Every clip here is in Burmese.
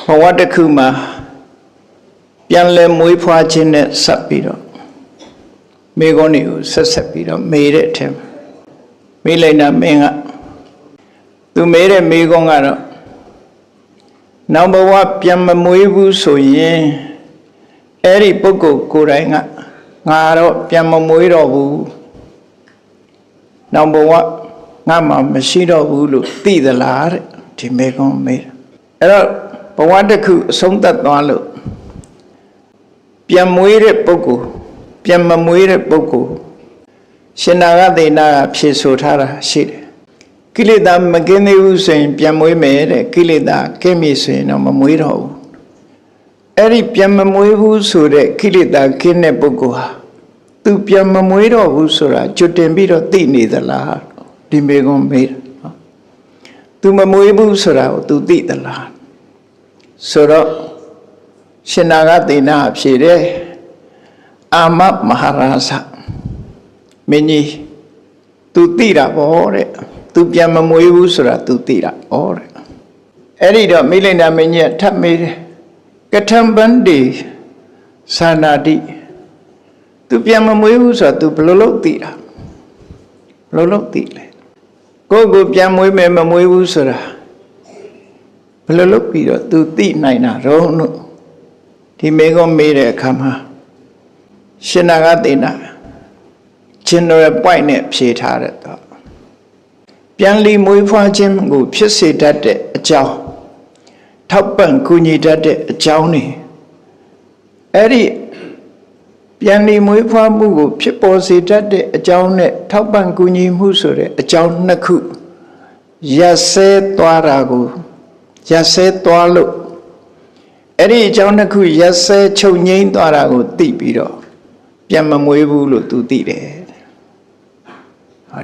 ဘဝတစ်ခုမှာပြန်လဲမွေးဖွားခြင်းနဲ့ဆက်ပြီးတော့မိဂုံးတွေကိုဆက်ပြီးတော့မေးတဲ့အထက်မေးလိုက်တာမင်းကသူမေးတဲ့မိဂုံးကတော့နောက်ဘဝပြန်မမွေးဘူးဆိုရင်အဲ့ဒီပုဂ္ဂိုလ်ကိုယ်တိုင်ကငါတော့ပြန်မမွေးတော့ဘူးနောက်ဘဝငါမှမရှိတော့ဘူးလို့သိသလားတဲ့ဒီမိဂုံးမေးအဲ့တော့ဘဝတစ်ခုအဆုံးသတ်သွားလို့ပြန်မွေးတဲ့ပုဂ္ဂိုလ်ပြန်မမွေးတဲ့ပုဂ္ဂိုလ်ရှင်နာဂသေနာကဖြေဆိုထားတာရှိတယ်ကိလေသာမကင်းသေးဘူးဆိုရင်ပြန်မွေးမယ်တဲ့ကိလေသာကင်းပြီဆိုရင်တော့မမွေးတော့ဘူးအဲ့ဒီပြန်မမွေးဘူးဆိုတဲ့ကိလေသာကင်းတဲ့ပုဂ္ဂိုလ်ဟာသူပြန်မမွေးတော့ဘူးဆိုတာကျွတ်တင်ပြီးတော့သိနေသလားဒီမေကွန်းမေးတာသူမမွေးဘူးဆိုတာကိုသူသိသလားဆိုတော့ရှင်နာဂသေနာဖြေတယ်အာမမဟာရာဇမင်းကြီး तू သိတာပေါ့တဲ့ तू ပြန်မမွေးဘူးဆိုတာ तू သိတာပေါ့တဲ့အဲ့ဒီတော့မိလိန်နာမင်းကြီးထပ်မေးတယ်ကထံပန္တိသာနာတိ तू ပြန်မမွေးဘူးဆိုတာ तू ဘယ်လိုလုပ်သိတာဘယ်လိုလုပ်သိလဲကိုယ့်ပြန်မွေးမယ်မမွေးဘူးဆိုတာဘယ်လိုလုပ်ပြီးတော့ तू သိနိုင်တာတော့လို့ဒီမေကောမေးတဲ့အခါမှာရှင်နာဂသေနာgeneral point နဲ့ဖြေထားတဲ့တော့ပြန်လီမွေးဖွားခြင်းကိုဖြစ်စေတတ်တဲ့အကြောင်းထောက်ပံ့ကူညီတတ်တဲ့အကြောင်းတွေအဲ့ဒီပြန်လီမွေးဖွားမှုကိုဖြစ်ပေါ်စေတတ်တဲ့အကြောင်းနဲ့ထောက်ပံ့ကူညီမှုဆိုတဲ့အကြောင်းနှစ်ခုရက်စဲသွားတာကိုရက်စဲသွားလို့အဲ့ဒီအကြောင်းတစ်ခုရက်စဲချုပ်ငိမ့်သွားတာကိုသိပြီးတော့ပြန်မမွေးဘူးလို့သူသိတယ်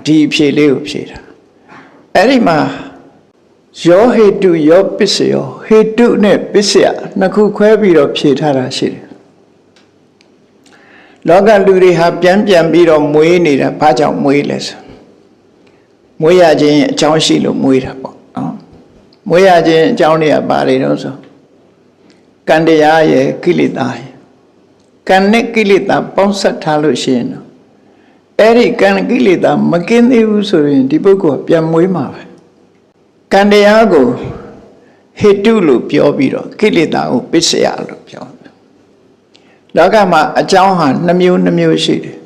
ဒီအဖြေလေးကိုဖြေတာအဲ့ဒီမှာယောဟေတုယောပစ္စယောဟေတုနဲ့ပစ္စယနှစ်ခုခွဲပြီးတော့ဖြေထားတာရှိတယ်လောကလူတွေဟာပြန်ပြီးတော့မွေးနေတာဘာကြောင့်မွေးလဲဆိုမွေးရခြင်းအကြောင်းရှိလို့မွေးတာပေါ့နော်မွေးရခြင်းအကြောင်းတွေကဘာတွေတော့ဆိုကံတရားရဲ့ကိလေသာရဲ့ကံနဲ့ကိလေသာပေါင်းစပ်ထားလို့ရှိရင်တော့အဲ့ဒီကံကိလေသာမကင်းသေးဘူးဆိုရင်ဒီပုဂ္ဂိုလ်ပြန်မွေးမှာပဲကံတရားကိုဟေတုလို့ပြောပြီးတော့ကိလေသာကိုပစ္စယလို့ပြောတယ်လောကမှာအကြောင်းဟာနှမျိုးရှိတယ်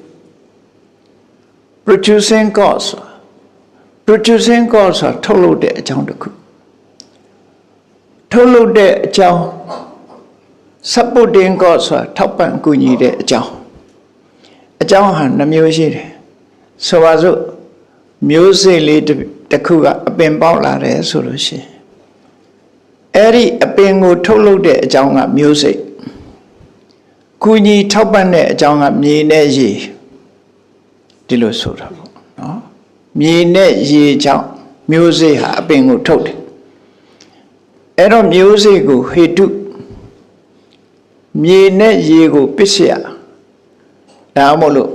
producing cause ဆိုတာထုတ်လုပ်တဲ့အကြောင်းတစ်ခုထုတ်လုပ်တဲ့အကြောင်းsupporting cause ဆိုတာထောက်ပံ့ကူညီတဲ့အကြောင်းဟာနှမျိုးရှိတယ်ဆိုပါစို့မျိုးစေ့လေးတစ်ခုကအပင်ပေါက်လာတယ်ဆိုလို့ရှိရင်အဲ့ဒီအပင်ကိုထုတ်လုပ်တဲ့အကြောင်းကမျိုးစေ့ကူညီထောက်ပံ့တဲ့အကြောင်းကမြေနဲ့ရေဒီလိုဆိုတာပေါ့နော်မြေနဲ့ရေကြောင့်မျိုးစေ့ဟာအပင်ကိုထုတ်တယ်အဲ့တော့မျိုးစေ့ကိုဟေတုမြေနဲ့ရေကိုပစ္စယဒါမှမဟုတ်လို့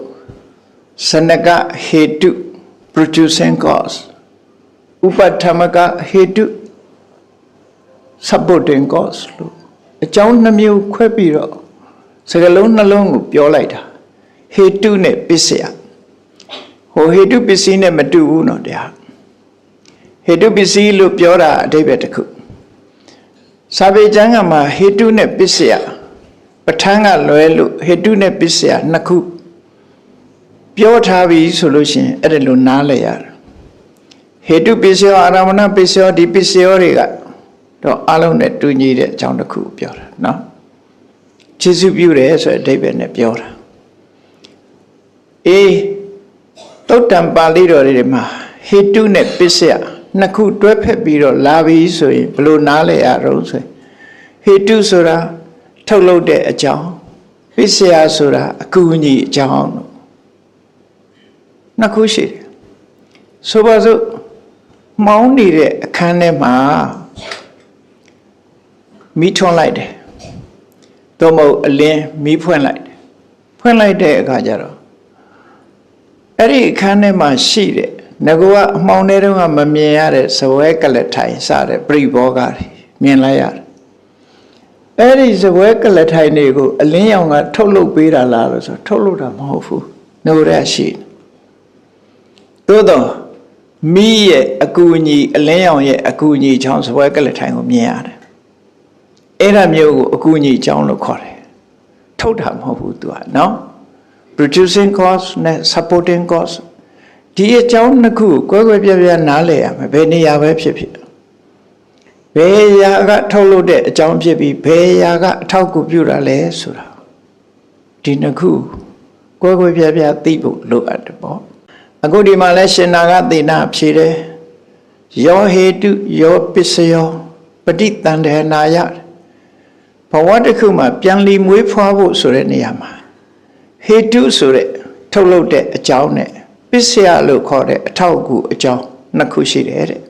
စနကဟေတု producing cause ဥပထမကဟေတု supporting cause လို့အကြောင်းနှမျိုးခွဲပြီးတော့စကားလုံးနှလုံးကိုပြောလိုက်တာဟေတုနဲ့ပစ္စယဟိုဟေတုပစ္စည်းနဲ့မတူဘူးနော်တရားဟေတုပစ္စည်းလို့ပြောတာအဓိပ္ပာယ်တစ်ခုစာပေကျမ်းကမှာဟေတုနဲ့ပစ္စယပဋ္ဌာန်းကလွဲလို့ဟေတုနဲ့ပစ္စယနှစ်ခုပြောထားပြီဆိုလို့ရှိရင်အဲ့ဒါလိုနားလည်ရတယ်ဟေတုပစ္စယအာရမဏပစ္စယဒီပစ္စယတွေကတော့အလုံးနဲ့တူညီတဲ့အကြောင်းတစ်ခုပြောတာနော်ခြေစုပြုတယ်ဆိုတဲ့အဓိပ္ပာယ်နဲ့ပြောတာသုတ္တံပါဠိတော်တွေမှာဟေတုနဲ့ပစ္စယနှစ်ခုတွဲဖက်ပြီးတော့လာပြီဆိုရင်ဘယ်လိုနားလည်ရတော့ဆိုဟေတုဆိုတာထုတ်လုပ်တဲ့အကြောင်းပစ္စယဆိုတာအကူအညီအကြောင်းနှစ်ခုရှိတယ်ဆိုပါစို့မောင်းနေတဲ့အခန်းထဲမှာမီးထွန်းလိုက်တယ်သို့မဟုတ်အလင်းမီးဖွင့်လိုက်တဲ့အခါကျတော့အဲ့ဒီအခန်းထဲမှာရှိတဲ့ငကောကအမှောင်ထဲတုန်းကမမြင်ရတဲ့ဇဝဲကလထိုင်စတဲ့ပြိဘောဂါတွေမြင်လိုက်ရတယ် အဲ့ဒီစပွဲကလထိုင်တွေကိုအလင်းရောင်ကထုတ်လုပ်ပေးတာလားလို့ဆိုထုတ်လုပ်တာမဟုတ်ဘူးနှိုးရရှိသို့တော့မိရဲ့အကူအညီအလင်းရောင်ရဲ့အကူအညီကြောင့်စပွဲကလထိုင်ကိုမြင်ရတယ်အဲ့ဒါမျိုးကိုအကူအညီကြောင့်လို့ခေါ်တယ်ထုတ်တာမဟုတ်ဘူးသူကနော် producing cause နဲ့ supporting cause ဒီအကြောင်းနှစ်ခုကွဲကွဲပြားပြားနားလည်ရမယ်ဘယ်နေရာပဲဖြစ်ဖြစ်ဘယ်ရာကထုတ်လုပ်တဲ့အကြောင်းဖြစ်ပြီးဘယ်ရာကအထောက်အကူပြုတာလဲဆိုတာဒီနှစ်ခုကွဲကွဲပြားပြားသိဖို့လိုအပ်တယ်ပေါ့အခုဒီမှာလဲရှင်နာကသေနာဖြေတယ်ယောဟေတုယောပစ္စယောပဋိတန္တေနာယဘဝတစ်ခုမှာပြန်လီမွေးဖွားဖို့ဆိုတဲ့နေရာမှာဟေတုဆိုတဲ့ထုတ်လုပ်တဲ့အကြောင်းနဲ့ပစ္စယလို့ခေါ်တဲ့အထောက်အကူအကြောင်းနှစ်ခုရှိတယ်တဲ့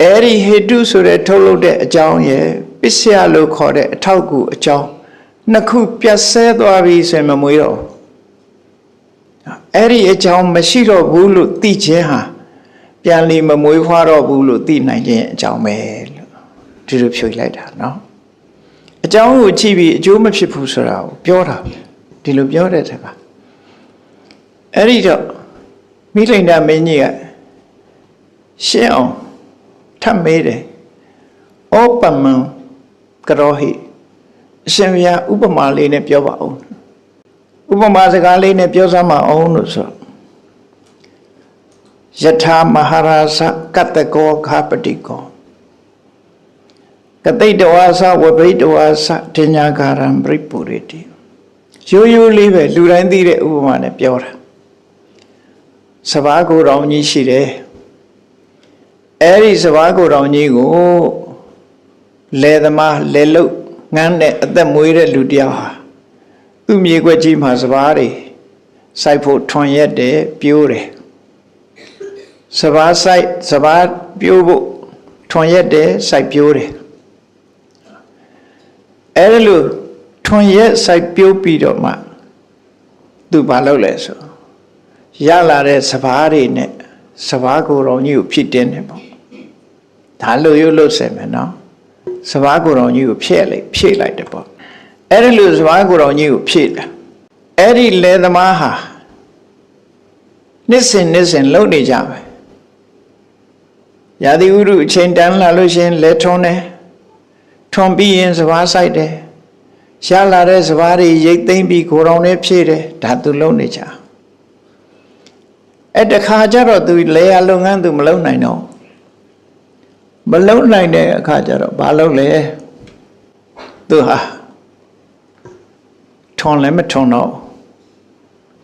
အဲ့ဒီဟေတုဆိုတဲ့ထုတ်လုပ်တဲ့အကြောင်းရဲ့ပစ္စယလို့ခေါ်တဲ့အထောက်အကူအကြောင်းနှစ်ခုပြတ်ဆဲသွားပြီဆိုရင်မမွေးတော့အဲ့ဒီအကြောင်းမရှိတော့ဘူးလို့သိခြင်းဟာပြန်လီမမွေးဖွားတော့ဘူးလို့သိနိုင်ခြင်းအကြောင်းပဲလို့ဒီလိုဖြေလိုက်တာနော်အကြောင်းကိုကြည့်ပြီးအကျိုးမဖြစ်ဘူးဆိုတာကိုပြောတာဒီလိုပြောတဲ့အခါအဲ့ဒီတော့မိလိန်ဒမင်းကြီးကရှင်းအောင်ထပ်မေးတယ်ဩပမံကရောဟိအရှင်ဘုရားဥပမာလေးနဲ့ပြောပါဦးဥပမာစကားလေးနဲ့ပြောစမ်းပါအောင်လို့ဆိုယထာမဟာရာဇကတ္တကောခပတိကောကတိတဝါစဝပရိတဝါစဒိညာကာရံပရိပုရိတိရိုးရိုးလေးပဲလူတိုင်းသိတဲ့ဥပမာနဲ့ပြောတာစဘာကိုယ်တော်ကြီးရှိတယ်အဲ့ဒီစဘာကိုယ်တော်ကြီးကိုလယ်သမားလယ်လုတ်ငန်းတဲ့အသက်မွေးတဲ့လူတယောက်ဟာသူ့မြေခွက်ကြီးမှာစဘာတွေစိုက်ဖို့ထွန်ရက်တယ်ပြိုးတယ်စဘာစိုက်စဘာပြိုးဖို့ထွန်ရက်တယ်စိုက်ပြိုးတယ်အဲ့ဒါလို့ထွန်ရက်စိုက်ပြိုးပြီးတော့မှသူဘာလုပ်လဲဆိုရလာတဲ့စဘာတွေနဲ့စဘာကိုယ်တော်ကြီးကိုဖြစ်တင်းတယ်ပေါ့ဒါလို့ရုပ်လို့ဆယ်မယ်နော်စဘာကိုယ်တော်ကြီးကိုဖြည့်လိုက်တယ်ပေါ့အဲ့ဒီလိုစဘာကိုယ်တော်ကြီးကိုဖြည့်တယ်အဲ့ဒီလယ်သမားဟာနှစ်စဉ်လုံနေကြမယ်ရာသီဥတုအချိန်တန်းလာလို့ရှိရင်လဲထွန်းတယ်ထွန်ပြီးရင်စဘာဆိုင်တယ်ရလာတဲ့စဘာတွေရိတ်သိမ့်ပြီးကိုယ်တော်နဲ့ဖြည့်တယ်ဒါသူလုံနေကြအဲ့တခါကျတော့သူလေယာလုပ်ငန်းသူမလုပ်နိုင်တော့မလုပ်နိုင်တဲ့အခါကျတော့ဘာလုပ်လဲသူဟာထွန်လည်းမထွန်တော့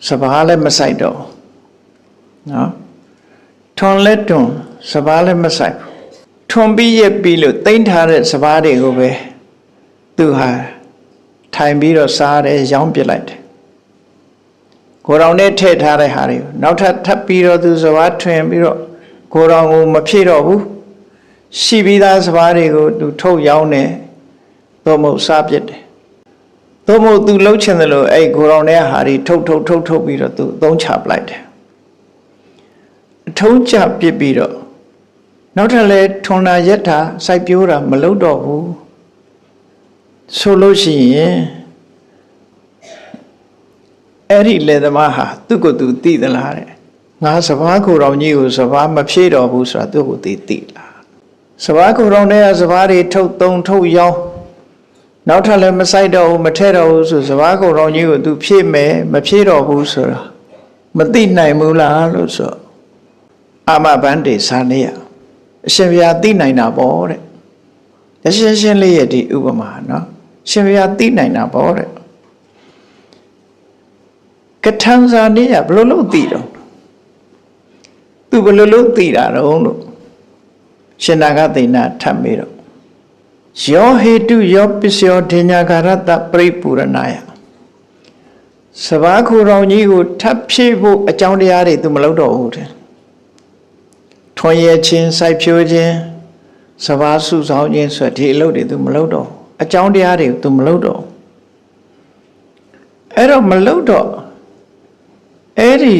စဘာလည်းမဆိုင်တော့နော်ထွန်လည်းတွန်စဘာလည်းမဆိုင်ထွန်ပြီးရက်ပြီးလို့တိမ့်ထားတဲ့စဘာတွေကိုပဲသူဟာထိုင်ပြီးတော့စားတယ်ရောင်းပစ်လိုက်တယ်ကိုယ်တော်နဲ့ထည့်ထားတဲ့ဟာတွေကိုနောက်ထပ်ပြီးတော့သူစဘာထွင်ပြီးတော့ကိုယ်တော်ကိုမဖြည့်တော့ဘူးရှိပြီးသားစဘာတွေကိုသူထုတ်ရောင်းတယ်သို့မဟုတ်စားပစ်တယ်သို့မဟုတ်သူလှုပ်ချင်တယ်လို့အဲ့ကိုယ်တော်နဲ့ဟာတွေထုတ်ပြီးတော့သူအသုံးချပလိုက်တယ်အထုံးချပစ်ပြီးတော့နောက်ထပ်လဲထွန်တာရက်တာစိုက်ပြိုးတာမလုပ်တော့ဘူးဆိုလို့ရှိရင်အဲ့ဒီလေသမားဟာသူ့ကိုယ်သူသိသလားတဲ့ငါစဘာကိုယ်တော်ကြီးကိုစဘာမဖြည့်တော့ဘူးဆိုတာသူ့ကိုသိလားစဘာကိုယ်တော်နဲ့စဘာတွေထုတ်ရောင်းနောက်ထပ်လည်းမဆိုင်တော့ဘူးမထဲတော့ဘူးဆိုစဘာကိုယ်တော်ကြီးကိုသူဖြည့်မယ်မဖြည့်တော့ဘူးဆိုတာမသိနိုင်ဘူးလားလို့ဆိုအာမဘန္တေဇာနေယအရှင်ဘုရားသိနိုင်တာပေါ့တဲ့ရှင်းလေးရဲ့ဒီဥပမာနော်ရှင်ဘုရားသိနိုင်တာပေါ့တဲ့ကထံဇာနေယဘယ်လိုလုပ်သိတော့သူဘယ်လိုလုပ်သိတာတော့လို့ရှင်နာဂသေနထပ်မေးတော့ယောဟေတုယောပစ္စယောဒိညာကာရတပရိပူရဏယစဘာခုတော်ကြီးကိုထပ်ဖြည့်ဖို့အကြောင်းတရားတွေသူမလုပ်တော့ဘူးတဲ့ထွန်ရခြင်းစိုက်ဖြိုးခြင်းစဘာစုဆောင်ခြင်းဆိုဒီအလုပ်တွေသူမလုပ်တော့အကြောင်းတရားတွေသူမလုပ်တော့အဲ့တော့မလုပ်တော့အဲ့ဒီ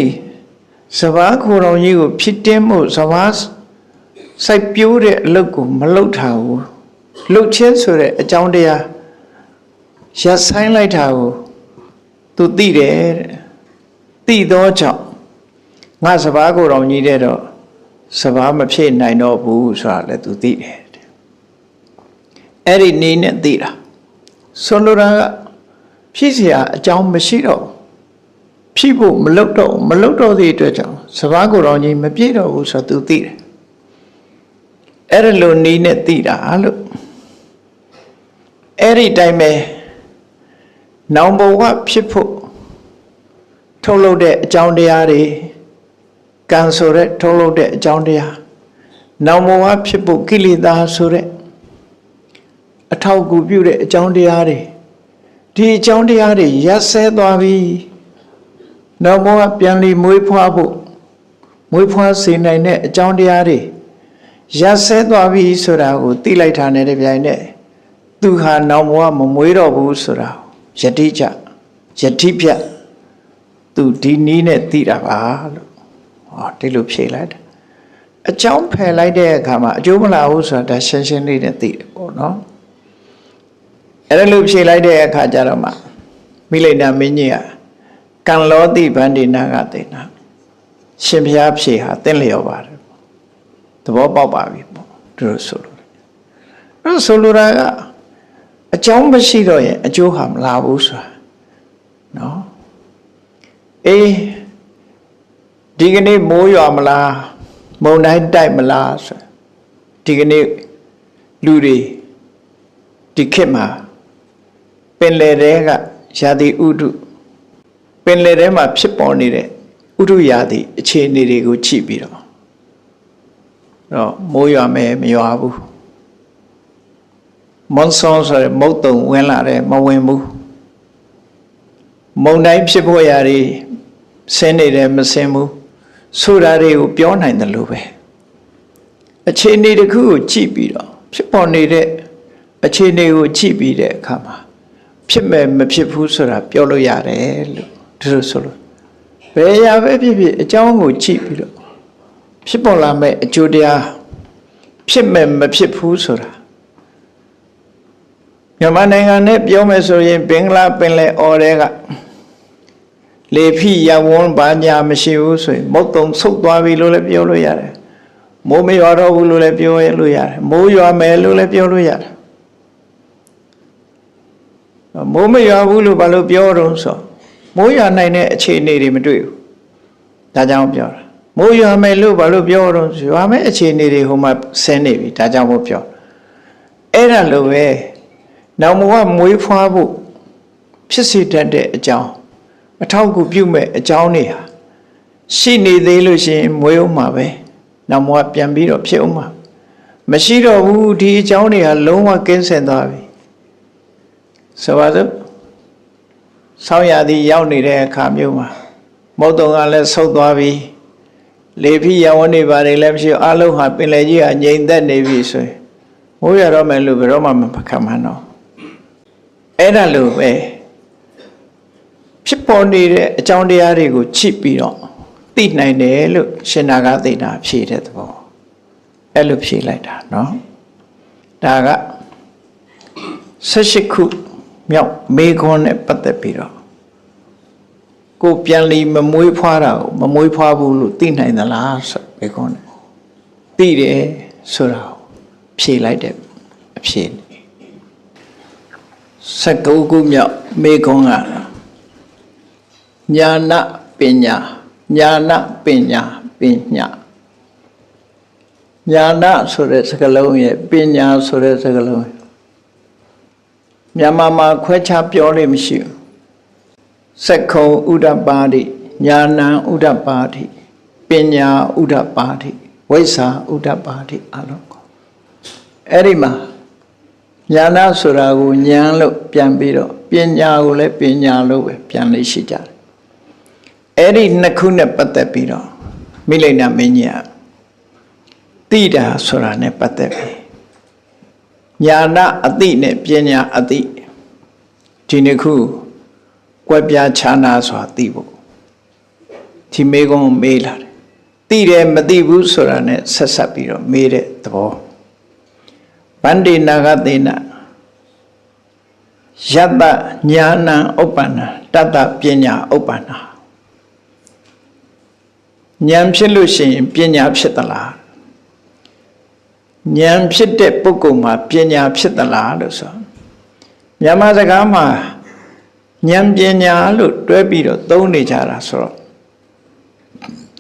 စဘာခုတော်ကြီးကိုဖြစ်တင်းမှုစဘာစိုက်ပြိုးတဲ့အလုပ်ကိုမလုပ်ထားဘူး လှုပ်ခြင်းဆိုတဲ့အကြောင်းတရားရပ်ဆိုင်လိုက်တာကိုသူသိတယ်တဲ့သိသောကြောင့်ငါစဘာကိုယ်တော်ကြီးတဲ့တော့စဘာမဖြစ်နိုင်တော့ဘူးဆိုတာလည်းသူသိတယ်တဲ့အဲ့ဒီနေနဲ့သိတာဆိုလိုတာကဖြစ်เสียအကြောင်းမရှိတော့ဖြစ်ဖို့မလုပ်တော့တဲ့အတွက်ကြောင့်စဘာကိုယ်တော်ကြီးမပြည့်တော့ဘူးဆိုတော့သူသိတယ်အဲ့ဒါလိုနေနဲ့သိတာလို့အဲ့ဒီတိုင်းပဲနောင်ဘဝဖြစ်ဖို့ထုတ်လုပ်တဲ့အကြောင်းတရားတွေကံဆိုတဲ့ထုတ်လုပ်တဲ့အကြောင်းတရားနောင်ဘဝဖြစ်ဖို့ကိလေသာဆိုတဲ့အထောက်အကူပြုတဲ့အကြောင်းတရားတွေဒီအကြောင်းတရားတွေရပ်စဲသွားပြီနောင်ဘဝပြန်လီမွေးဖွားဖို့မွေးဖွားစေနိုင်တဲ့အကြောင်းတရားတွေရပ်စဲသွားပြီဆိုတာကိုသိလိုက်တာနဲ့တပြိုင်နက်သူဟာနောင်ဘဝမမွေးတော့ဘူးဆိုတာယတိကြယတိပြသူဒီနည်းနဲ့သိတာပါလို့ဟောဒီလိုဖြေလိုက်တာအကြောင်းဖယ်လိုက်တဲ့အခါမှာအကျိုးမလာဘူးဆိုတာဒါရှင်းရှင်းလေးနဲ့သိတယ်ပေါ့နော်အဲ့ဒါလိုဖြေလိုက်တဲ့အခါကျတော့မှမိလိန်နာမင်းကြီးကကံလောတိဗန္ဒီနာကသိနာရှင်ဘုရားဖြေဟာသင်လျော်ပါတယ်သဘောပေါက်ပါပြီပေါ့သူတို့ဆိုလို့အဲ့ဆိုလိုတာကအကြောင်းမရှိတော့ရင်အကျိုးဟာမလာဘူးဆိုတာနော်အေးဒီကနေ့မိုးရွာမလားမုန်တိုင်းတိုက်မလားဆိုဒီကနေ့လူတွေဒီခေတ်မှာပင်လယ်ထဲကရာသီဥတုပင်လယ်ထဲမှာဖြစ်ပေါ်နေတဲ့ဥတုရာသီအခြေအနေတွေကိုကြည့်ပြီးတော့မိုးရွာမယ်မရွာဘူးမွန်ဆွန်ဆိုရယ်မုတ်တုံဝင်လာတယ်မဝင်ဘူးမုန်တိုင်းဖြစ်ဖို့ရာတွေဆင်းနေတယ်မဆင်းဘူးဆိုတာတွေကိုပြောနိုင်တယ်လို့ပဲအခြေအနေတစ်ခုကိုကြည့်ပြီးတော့ဖြစ်ပေါ်နေတဲ့အခြေအနေကိုကြည့်ပြီးတဲ့အခါမှာဖြစ်မယ်မဖြစ်ဘူးဆိုတာပြောလို့ရတယ်လို့သူတို့ဆိုလို့ဘယ်ရာပဲဖြစ်ဖြစ်အကြောင်းကိုကြည့်ပြီးတော့ဖြစ်ပေါ်လာမဲ့အကျိုးတရားဖြစ်မယ်မဖြစ်ဘူးဆိုတာမြန်မာနိုင်ငံနဲ့ပြောမယ်ဆိုရင်ဘင်္ဂလားပင်လယ်အော်တွေကလေဖိရဝန်းဘာညာမရှိဘူးဆိုရင်မုတ်တုံဆုတ်သွားပြီလို့လည်းပြောလို့ရတယ်မိုးမရွာတော့ဘူးလို့လည်းပြောရလို့ရတယ်မိုးရွာမယ်လို့လည်းပြောလို့ရတယ်မိုးမရွာဘူးလို့ဘာလို့ပြောတော့ဆိုမိုးရွာနိုင်တဲ့အခြေအနေတွေမတွေ့ဘူးဒါကြောင့်ပြောတာမိုးရွာမယ်လို့ဘာလို့ပြောတော့ရွာမယ်အခြေအနေတွေဟိုမှာဆင်းနေပြီဒါကြောင့်မို့ပြောအဲ့ဒါလိုပဲနောက်ဘဝမွေးဖွားဖို့ဖြစ်စေတတ်တဲ့အကြောင်းအထောက်အကူပြုမဲ့အကြောင်းတွေဟာရှိနေသေးလို့ရှိရင်မွေးအောင်မှာပဲနောက်ဘဝပြန်ပြီးတော့ဖြစ်အောင်မှာမရှိတော့ဘူးဒီအကြောင်းတွေဟာလုံးဝကင်းစင်သွားပြီဆိုပါစို့ဆောင်းရာသီရောက်နေတဲ့အခါမျိုးမှာမုတ်တုံကလည်းဆုတ်သွားပြီလေဖိရဝန်းနေပါတယ်လည်းမရှိအလုံးဟာပင်လယ်ကြီးကငြိမ်သက်နေပြီဆိုရင်မိုးရတော့မယ်လို့ဘယ်တော့မှမခံမှန်းတော့အဲ့ဒါလိုပဲဖြစ်ပေါ်နေတဲ့အကြောင်းတရားတွေကိုကြည့်ပြီးတော့သိနိုင်တယ်လို့ရှင်နာဂသိတာဖြေတဲ့သဘောအဲ့လိုဖြေလိုက်တာเนาะဒါက18ခုမြောက်မေခွန်းနဲ့ပတ်သက်ပြီးတော့ကိုပြန်လီမမွေးဖွားတာကိုမမွေးဖွားဘူးလို့သိနိုင်သလားဆိုမေခွန်းနဲ့သိတယ်ဆိုတာဖြေလိုက်တဲ့အဖြေ19ခုမြောက်မေခွန်းကညာနာပညာညာနာပညာပညာညာနာဆိုတဲ့စကားလုံးရဲ့ပညာဆိုတဲ့စကားလုံးမြန်မာမှာခွဲခြားပြောလို့မရှိဘူးစက္ခုံဥဒ္ဒပါတိညာဏံဥဒ္ဒပါတိပညာဥဒ္ဒပါတိဝိဇ္ဇာဥဒ္ဒပါတိအလုံးအဲ့ဒီမှာညာဏဆိုတာကိုဉာဏ်လို့ပြန်ပြီးတော့ပညာကိုလည်းပညာလို့ပဲပြန်လို့ရှိကြတယ်အဲ့ဒီနှစ်ခုနဲ့ပတ်သက်ပြီးတော့မိလိန်နာမင်းကြီးကတိတာဆိုတာနဲ့ပတ်သက်ပြီးညာဏအတိနဲ့ပညာအတိဒီနှစ်ခုကွက်ပြားခြားနာစွာသိဖို့ဒီမေကုံမေးလာတယ်သိတယ်မသိဘူးဆိုတာနဲ့ဆက်ဆက်ပြီးတော့မေးတဲ့သဘော ဗန္တိနာဂသေနယတ္တညာဏံဥပ္ပန္နတတ္တပညာဥပ္ပန္နဉာဏ်ဖြစ်လို့ရှိရင်ပညာဖြစ်သလားဉာဏ်ဖြစ်တဲ့ပုဂ္ဂိုလ်မှာပညာဖြစ်သလားလို့ဆိုမြန်မာစကားမှာဉာဏ်ပညာလို့တွဲပြီးတော့သုံးနေကြတာဆိုတော့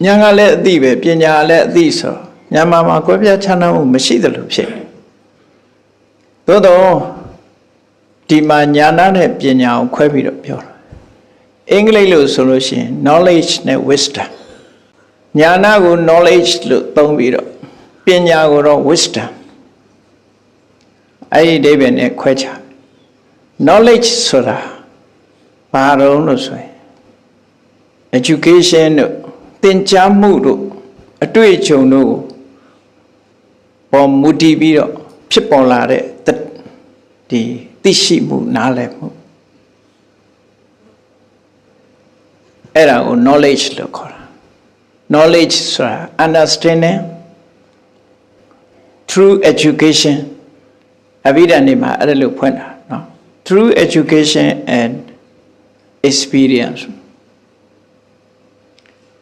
ဉာဏ်ကလည်းအသိပဲပညာလည်းအသိဆိုတော့မြန်မာမှာကွဲပြားခြားနားမှုမရှိသလိုဖြစ်သို့တော့ဒီမှာဉာဏ်နဲ့ပညာကိုခွဲပြီးတော့ပြောတာအင်္ဂလိပ်လို့ဆိုလို့ရှိရင် knowledge နဲ့ wisdom ဉာဏ်ကို knowledge လို့သုံးပြီးတော့ပညာကိုတော့ wisdom အဲ့ဒီအဓိပ္ပာယ်နဲ့ခွဲခြား knowledge ဆိုတာဘာလို့ဆိုရင် education တို့သင်ကြားမှုတို့အတွေ့အကြုံတို့ကိုပေါ်မူတည်ပြီးတော့ဖြစ်ပေါ်လာတဲ့ဒီသိရှိမှုနားလည်မှုအဲ့ဒါကို knowledge လို့ခေါ်တာ knowledge ဆိုတာ understanding through education အဘိဓမ္မာမှာအဲ့ဒါလို့ဖွင့်တာနော် through education and experience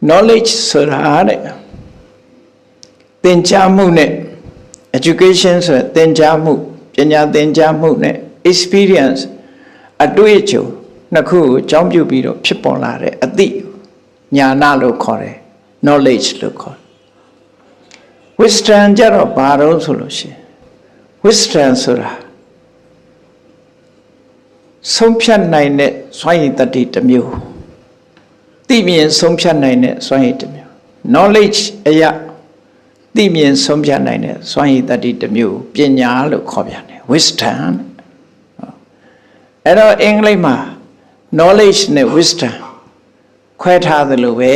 knowledge ဆိုတာတဲ့သင်ကြားမှုနဲ့ education ဆိုတာသင်ကြားမှုပညာသင်ကြားမှုနဲ့ experience အတွေ့အကြုံနှစ်ခုကိုအကြောင်းပြုပြီးတော့ဖြစ်ပေါ်လာတဲ့အသိဉာဏလို့ခေါ်တယ် knowledge လို့ခေါ်တယ် wisdom ကြတော့ဘာလို့ဆိုလို့ရှိရင် wisdom ဆိုတာဆုံးဖြတ်နိုင်တဲ့စွမ်းရည်တတိတစ်မျိုးသိမြင်ဆုံးဖြတ်နိုင်တဲ့စွမ်းရည်တစ်မျိုး knowledge အရာသိမြင်ဆုံးဖြတ်နိုင်တဲ့စွမ်းရည်တတိတစ်မျိုးပညာလို့ခေါ်ပြန်တယ် wisdom အဲ့တော့အင်္ဂလိပ်မှာ knowledge နဲ့ wisdom ခွဲထားသလိုပဲ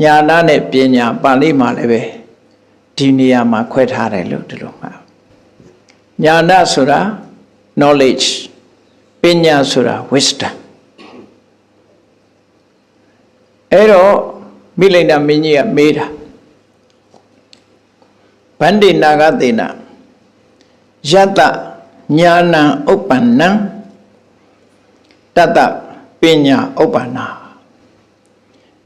ဉာဏနဲ့ပညာပါဠိမှာလည်းပဲဒီနေရာမှာခွဲထားတယ်လို့ဒီလိုမှာဉာဏဆိုတာ knowledge ပညာဆိုတာ wisdom အဲ့တော့မိလိန်နာမင်းကြီးကမေးတာဗန္တိနာဂသေနယတ္တညာဏံဥပ္ပန္နံတတ္တပညာဥပ္ပန္နာ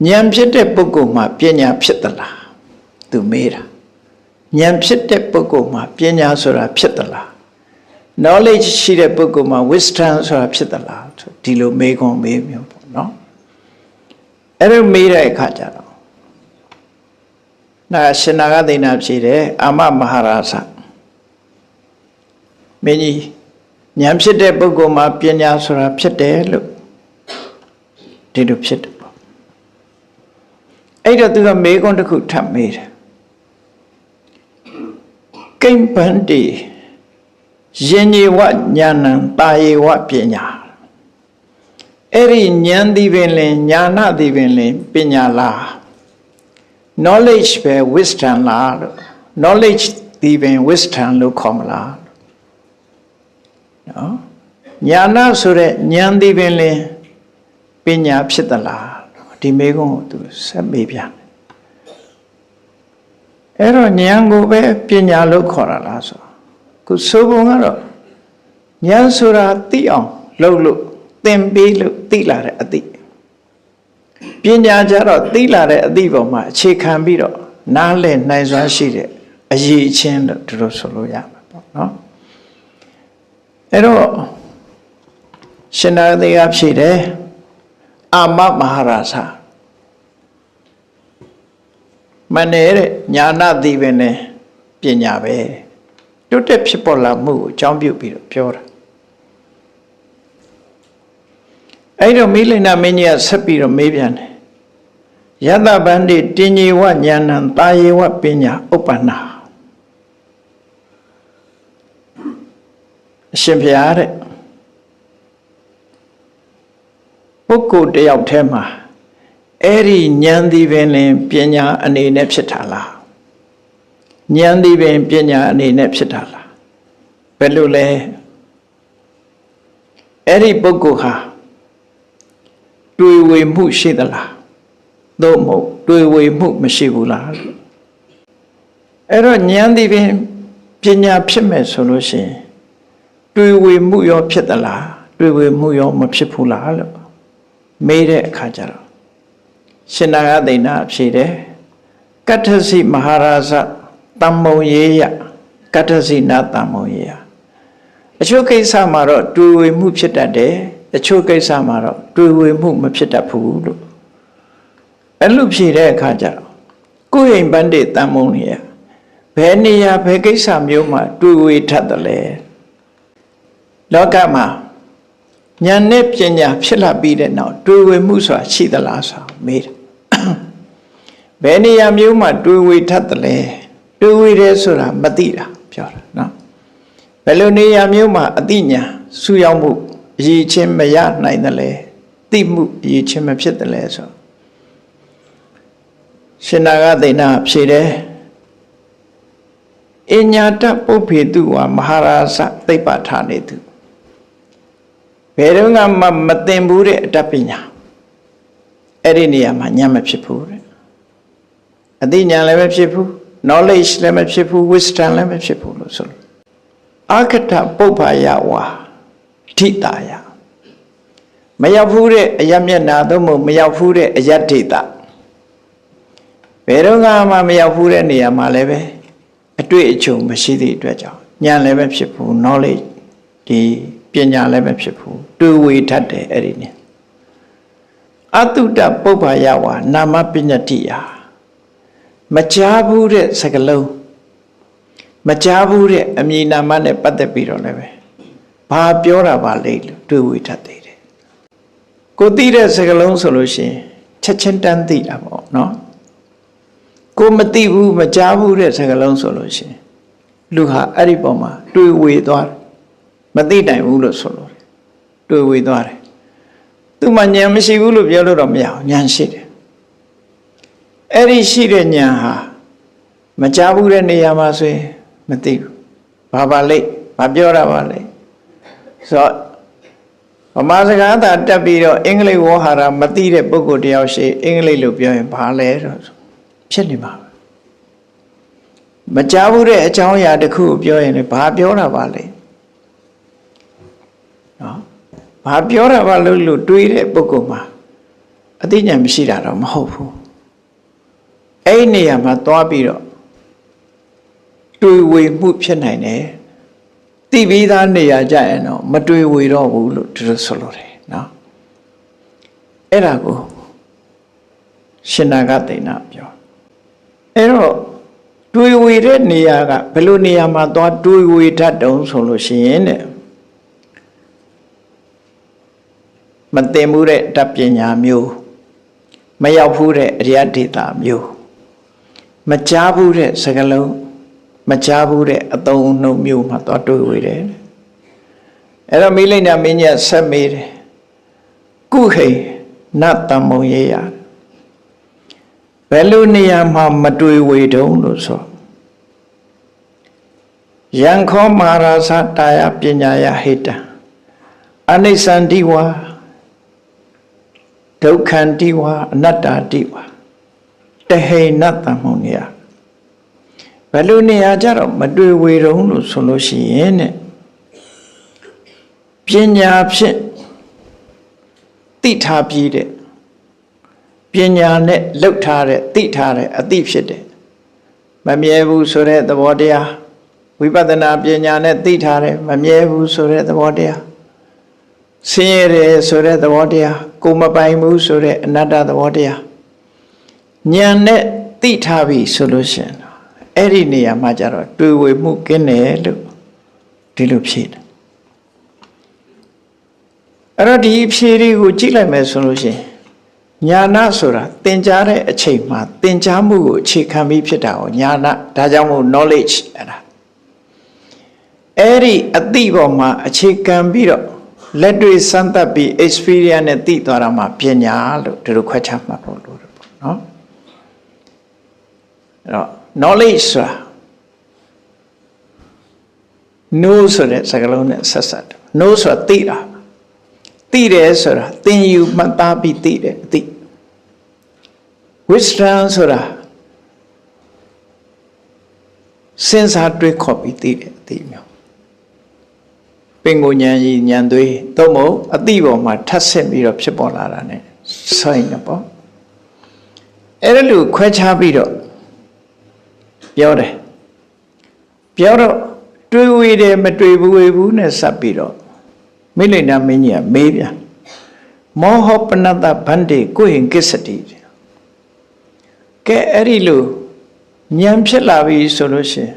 ဉာဏ်ဖြစ်တဲ့ပုဂ္ဂိုလ်မှာပညာဖြစ်သလားသူမေးတာဉာဏ်ဖြစ်တဲ့ပုဂ္ဂိုလ်မှာပညာဆိုတာဖြစ်သလား knowledge ရှိတဲ့ပုဂ္ဂိုလ်မှာ wisdom ဆိုတာဖြစ်သလားဒီလိုမေးခွန်းမေးမျိုးပေါ့နော်အဲ့လိုမေးတဲ့အခါကျတော့နာရှင်နာဂသေနဖြေတယ်အာမမဟာရာဇမင်းကြီးဉာဏ်ဖြစ်တဲ့ပုဂ္ဂိုလ်မှာပညာဆိုတာဖြစ်တယ်လို့ဒီလိုဖြစ်တယ်ပေါ့အဲ့တော့သူကမေးခွန်းတစ်ခုထပ်မေးတယ်ကိမ္ပန္တိယဉ်ကျေဝဉာဏံတာယေဝပညာအဲ့ဒီဉာဏ်သည်ပင်လင်ဉာဏသည်ပင်လင်ပညာလား knowledge ပဲ wisdom လားလို့ knowledge သည်ပင် wisdom လို့ခေါ်မလားနော်ဉာဏဆိုတဲ့ဉာဏ်သည်ပင်လင်ပညာဖြစ်သလားဒီမေကုန်းကိုသူဆက်မေးပြန်အဲ့တော့ဉာဏ်ကိုပဲပညာလို့ခေါ်တာလားဆိုခုဆိုပုံကတော့ဉာဏ်ဆိုတာသိအောင်လုပ်လို့သင်ပေးလို့သိလာတဲ့အသိပညာကြတော့သိလာတဲ့အသိပေါ်မှာအခြေခံပြီးတော့နားလည်နိုင်စွမ်းရှိတဲ့အရေးအချင်းလို့ဒီလိုဆိုလို့ရမှာပေါ့နော်အဲ့တော့ရှင်နာသေကဖြေတယ်အာမမဟာရာဇမနေတဲ့ညာဏသိပင်နဲ့ပညာပဲတွတ်တက်ဖြစ်ပေါ်လာမှုကိုအကြောင်းပြုပြီးတော့ပြောတာအဲ့တော့မိလိန်နာမင်းကြီးကဆက်ပြီးတော့မေးပြန်တယ်ယတ္တဗန္တိတင်ញေဝဉာဏံတာယေဝပညာဥပ္ပန္နာအရှင်ဘုရားတဲ့ပုဂ္ဂိုလ်တယောက်ထဲမှာအဲ့ဒီဉာဏ်သည်ပင်လင်ပညာအနေနဲ့ဖြစ်တာလားဉာဏ်သည်ပင်ပညာအနေနဲ့ဖြစ်တာလားဘယ်လိုလဲအဲ့ဒီပုဂ္ဂိုလ်ဟာတွေ့ဝေမှုရှိသလားသို့မဟုတ်တွေ့ဝေမှုမရှိဘူးလားအဲ့တော့ဉာဏ်သည်ပင်ပ ပညာဖြစ်မဲ့ဆိုလို့ရှိရင်တွေ့ဝေမှုရောဖြစ်သလားတွေ့ဝေမှုရောမဖြစ်ဘူးလားလို့မေးတဲ့အခါကျတော့ရှင်နာဂသိဏဖြေတယ်ကတ္ထစီမဟာရာဇတမ္မုံရေးယကတ္ထစီနာတမ္မုံရေးယအချို့ကိစ္စမှာတော့တွေ့ဝေမှုဖြစ်တတ်တယ်အချို့ကိစ္စမှာတော့တွေ့ဝေမှုမဖြစ်တတ်ဘူးလို့အဲ့လိုဖြေတဲ့အခါကျတော့ကိုယ်ရင်ပန်းတေတမ္မုံရေးယဘယ်နေရာဘယ်ကိစ္စမျိုးမှာတွေ့ဝေထတ်တယ်လဲလောကမှာဉာဏ်နဲ့ပညာဖြစ်လာပြီးတဲ့နောက်တွေ့ဝေမှုဆိုတာရှိသလားဆိုမေးတယ်ဘယ်နေရာမျိုးမှာတွေ့ဝေထတ်တယ်လဲတွေ့ဝေတယ်ဆိုတာမသိတာပြောတာနော်ဘယ်လိုနေရာမျိုးမှာအသိဉာဏ်ဆူရောက်မှုအရေးချင်းမရနိုင်တယ်လဲသိမှုအရေးချင်းမဖြစ်တယ်လဲဆိုရှင်နာဂသိဏဖြေတယ်အညာတပုပ္ပေတုဝါမဟာရာဇသိပ္ပဌာနေတုဘယ်တော့မှမသင်ဘူးတဲ့အတတ်ပညာအဲ့ဒီနေရာမှာဉာဏ်မဖြစ်ဘူးတဲ့အသိဉာဏ်လည်းမဖြစ်ဘူး knowledge လည်းမဖြစ်ဘူး wisdom လည်းမဖြစ်ဘူးလို့ဆိုလို့အာကတပုပ္ပါယဝါထိတာယမရောက်ဘူးတဲ့အယမျက်နာသို့မဟုတ်မရောက်ဘူးတဲ့အယဒိတဘယ်တော့မှမရောက်ဘူးတဲ့နေရာမှာလည်းပဲအတွေ့အကြုံမရှိသည့်အတွက်ကြောင့်ဉာဏ်လည်းမဖြစ်ဘူး knowledge ဒီပညာလည်းမဖြစ်ဘူးတွေ့ဝေထတ်တယ်အဲ့ဒီနေအတုတပုပ္ပါယဝါနာမပညတိယမကြားဘူးတဲ့စကားလုံးမကြားဘူးတဲ့အမည်နာမနဲ့ပတ်သက်ပြီးတော့လည်းပဲဘာပြောတာပါလဲလို့တွေ့ဝေထတ်သေးတယ်ကိုသိတဲ့စကားလုံးဆိုလို့ရှိရင်ချက်ချင်းတန်းသိတာပေါ့နော်ကိုမသိဘူးမကြားဘူးတဲ့စကားလုံးဆိုလို့ရှိရင်လူဟာအဲ့ဒီပုံမှာတွေ့ဝေသွားတယ်မသိနိုင်ဘူးလို့ဆိုလို့တွေ့ဝေသွားတယ်သူမှဉာဏ်မရှိဘူးလို့ပြောလို့တော့မရဘူးဉာဏ်ရှိတယ်အဲ့ဒီရှိတဲ့ဉာဏ်ဟာမကြားဘူးတဲ့နေရာမှာဆိုရင်မသိဘူးဘာပါလိမ့်ဘာပြောတာပါလိမ့်ဆိုတော့ဗမာစကားသာတက်ပြီးတော့အင်္ဂလိပ်ဝေါ်ဟာရမသိတဲ့ပုဂ္ဂိုလ်တယောက်ရှိအင်္ဂလိပ်လိုပြောရင်ဘာလဲတော့ဖြစ်နေမှာမကြားဘူးတဲ့အကြောင်းအရာတစ်ခုကိုပြောရင်လည်းဘာပြောတာပါလဲနော်ဘာပြောတာပါလို့တွေးတဲ့ပုဂ္ဂိုလ်မှာအသိဉာဏ်မရှိတာတော့မဟုတ်ဘူးအဲ့ဒီနေရာမှာသွားပြီးတော့တွေးဝေမှုဖြစ်နိုင်တယ်သိပြီးသားနေရာကြရင်တော့မတွေးဝေတော့ဘူးလို့သူတို့ဆိုလို့တယ်နော်အဲ့ဒါကိုရှင်နာဂသိဏပြောအဲ့တော့တွေးဝေတဲ့နေရာကဘယ်လိုနေရာမှာသွားတွေးဝေတတ်တုံးဆိုလို့ရှိရင်တဲ့မသိမှုတဲ့တပညာမျိုးမရောက်ဘူးတဲ့အရိယဒေတာမျိုးမကြားဘူးတဲ့စကားလုံးမကြားဘူးတဲ့အသုံးအနှုန်းမျိုးမှာသွားတွေးဝေတယ်အဲ့တော့မိလိမ့်နာမင်းကြီးဆက်မေးတယ်ကုဟိနတမ္မုံရေးရဘယ်လိုနေရာမှာမတွေးဝေတုံးလို့ဆိုယံခောမဟာရာဇတာယပညာယဟိတံအနိစ္စန္တိဝါဒုက္ခန္တိဝါအနတ္တာတိဝါတဟိနတမ္မုံနေရဘယ်လိုနေရာကြတော့မတွေ့ဝေတုံးလို့ဆိုလို့ရှိရင်တဲ့ပညာဖြင့်သိထားပြီးတဲ့ပညာနဲ့လှုပ်ထားတဲ့သိထားတဲ့အသိဖြစ်တယ်မမြဲဘူးဆိုတဲ့သဘောတရားဝိပဿနာပညာနဲ့သိထားတယ်မမြဲဘူးဆိုတဲ့သဘောတရားဆင်းရဲတယ်ဆိုတဲ့သဘောတရားကိုမပိုင်ဘူးဆိုတဲ့အနတ္တသဘောတရားဉာဏ်နဲ့သိထားပြီဆိုလို့ရှိရင်အဲ့ဒီနေရာမှာကျတော့တွေ့ဝေမှုကင်းတယ်လို့ဒီလိုဖြေတယ်အဲ့တော့ဒီဖြေတွေကိုကြည့်လိုက်မယ်ဆိုလို့ရှိရင်ညာနာဆိုတာသင်ကြားတဲ့အချိန်မှာသင်ကြားမှုကိုအခြေခံပြီးဖြစ်တာကိုညာနာဒါကြောင့်မို့ knowledge အဲ့ဒီအသိပေါ်မှာအခြေခံပြီးတော့လက်တွေ့စမ်းသပ်ပြီး experience နဲ့သိသွားတာမှာပညာလို့ဒီလိုခွဲခြားမှတ်ဖို့လိုတယ်ပေါ့နော်အဲ့တော့ knowledge ဆိုတာ know ဆိုတဲ့စကားလုံးနဲ့ဆက်ဆက်တယ် know ဆိုတာသိတာသိတယ်ဆိုတာသင်ယူမှတ်သားပြီးသိတယ်အသိ wisdom ဆိုတာ စဉ်းစားတွေးခေါ်ပြီးသိတဲ့အသိမျိုးပင်ကိုဉာဏ်ကြီးဉာဏ်သွေးသို့မဟုတ်အသိပေါ်မှာထပ်ဆင့်ပြီးတော့ဖြစ်ပေါ်လာတာ ਨੇ ဆိုင်နေပေါ့အဲ့ဒါလို့ခွဲခြားပြီးတော့ပြောတယ်ပြောတော့တွေးဝေးတယ်မတွေးဘူးနဲ့စပ်ပြီးတော့မိလိန်နာမင်းကြီးကမေးပြန်မောဟပနတဗန္တိကိုဟင်ကိစ္စတိကဲအဲ့ဒီလိုဉာဏ်ဖြစ်လာပြီဆိုလို့ရှိရင်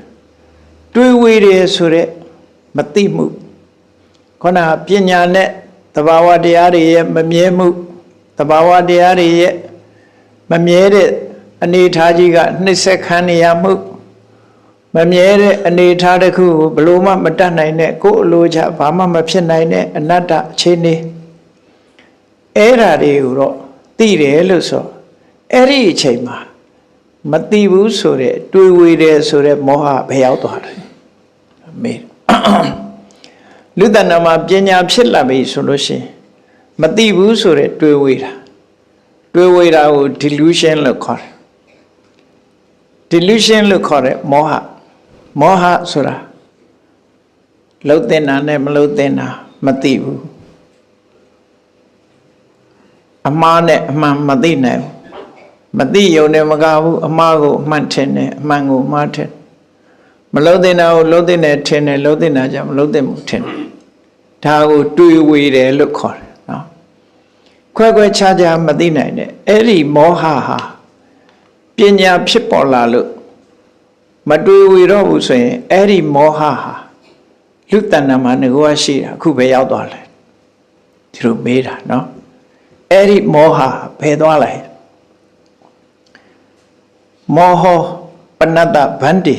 တွေးဝေးတယ်ဆိုတဲ့မသိမှုခန္ဓာပညာနဲ့သဘာဝတရားတွေရဲ့မမြဲမှုသဘာဝတရားတွေရဲ့မမြဲတဲ့အနေအထားကြီးကနှိမ့်ဆက်ခံနေရမှုမမြဲတဲ့အနေအထားတစ်ခုကိုဘလို့မှမတတ်နိုင်တဲ့ကိုယ်အလိုချဘာမှမဖြစ်နိုင်တဲ့အနတ္တအခြေအနေအဲ့ဓာတွေကိုတော့သိတယ်လို့ဆိုအဲ့ဒီအချိန်မှာမသိဘူးဆိုတဲ့တွေးဝေးတယ်ဆိုတဲ့မောဟဘယ်ရောက်သွားတယ်မေးလူတဏ္ဍာမှာပညာဖြစ်လာပြီဆိုလို့ရှိရင်မသိဘူးဆိုတဲ့တွေးဝေးတာကို delusion လို့ခေါ်တယ် delusion လို့ခေါ်တဲ့မောဟဆိုတာလှုပ်တင်တာနဲ့မလှုပ်တင်တာမသိဘူးအမှားနဲ့အမှန်မသိနိုင်ဘူးမသိရုံနဲ့မကဘူးအမှားကိုအမှန်ထင်တယ်အမှန်ကိုမှားထင်မလှုပ်တင်တာကိုလှုပ်တင်တယ်ထင်တယ်လှုပ်တင်တာကြောင့်မလှုပ်တင်ဘူးထင်တယ်ဒါကိုတွေးဝေတယ်လို့ခေါ်တယ်နော်ခွဲခြားခြားမသိနိုင်တဲ့အဲ့ဒီမောဟဟာပညာဖြစ်ပေါ်လာလို့မတွေးဝေတော့ဘူးဆိုရင်အဲ့ဒီမောဟဟာလူတဏ္ဍာမှာငကိုရှိတာအခုပဲရောက်သွားလဲဒီလိုမေးတာနော်အဲ့ဒီမောဟဘယ်သွားလဲမောဟပနတ္တဗန္တိ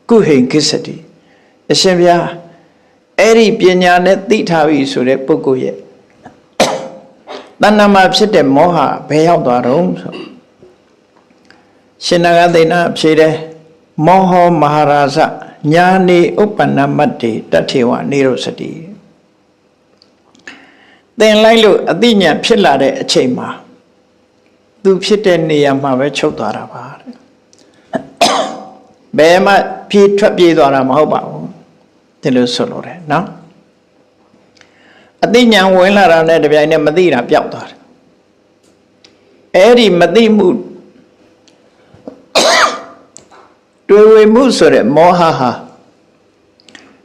ကုဟိကိစ္စတိအရှင်ဗျာအဲ့ဒီပညာနဲ့သိထားပြီဆိုတဲ့ပုဂ္ဂိုလ်ရဲ့တဏ္ဍာမှာဖြစ်တဲ့မောဟဘယ်ရောက်သွားတော့ဆိုရှင်နာဂသိဏဖြေတယ်မောဟမဟာရာဇညာနေဥပ္ပန္နမတ္တိတထေဝနေရောစတိသင်လိုက်လို့အသိဉာဏ်ဖြစ်လာတဲ့အချိန်မှာသူဖြစ်တဲ့နေရာမှာပဲချုပ်သွားတာပါတဲ့ဘယ်မှထွက်ပြေးသွားတာမဟုတ်ပါဘူးဒီလိုဆိုလို့တယ်နော်အသိဉာဏ်ဝင်လာတာနဲ့တပြိုင်နက်မသိတာပျောက်သွားတယ်အဲ့ဒီမသိမှုတွေးဝေမှုဆိုတဲ့မောဟဟာ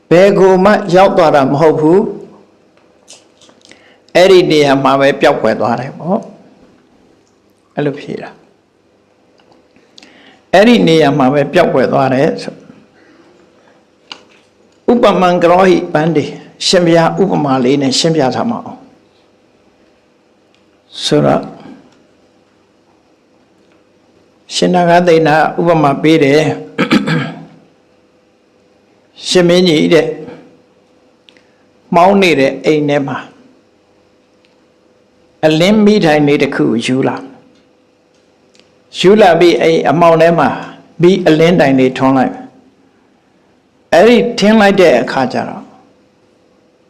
ဘယ်ကိုမှရောက်သွားတာမဟုတ်ဘူးအဲ့ဒီနေရာမှာပဲပျောက်ကွယ်သွားတယ်ပေါ့အဲ့လိုဖြေတာအဲ့ဒီနေရာမှာပဲပျောက်ကွယ်သွားတယ်ဆိုဥပမံကရောဟိပန္တိရှင်ပြဥပမာလေးနဲ့ရှင်းပြထားမအောင်ဆိုတော့ရှင်နာဂသိဏဥပမာပေးတယ်ရှင်မင်းကြီးတဲ့မှောင်းနေတဲ့အိမ်ထဲမှာအလင်းမိထိုင်နေတစ်ခုယူလာပြီးအဲ့အမောင်ထဲမှာပြီးအလင်းတိုင်လေးထွန်းလိုက်အဲ့ဒီထင်းလိုက်တဲ့အခါကျတော့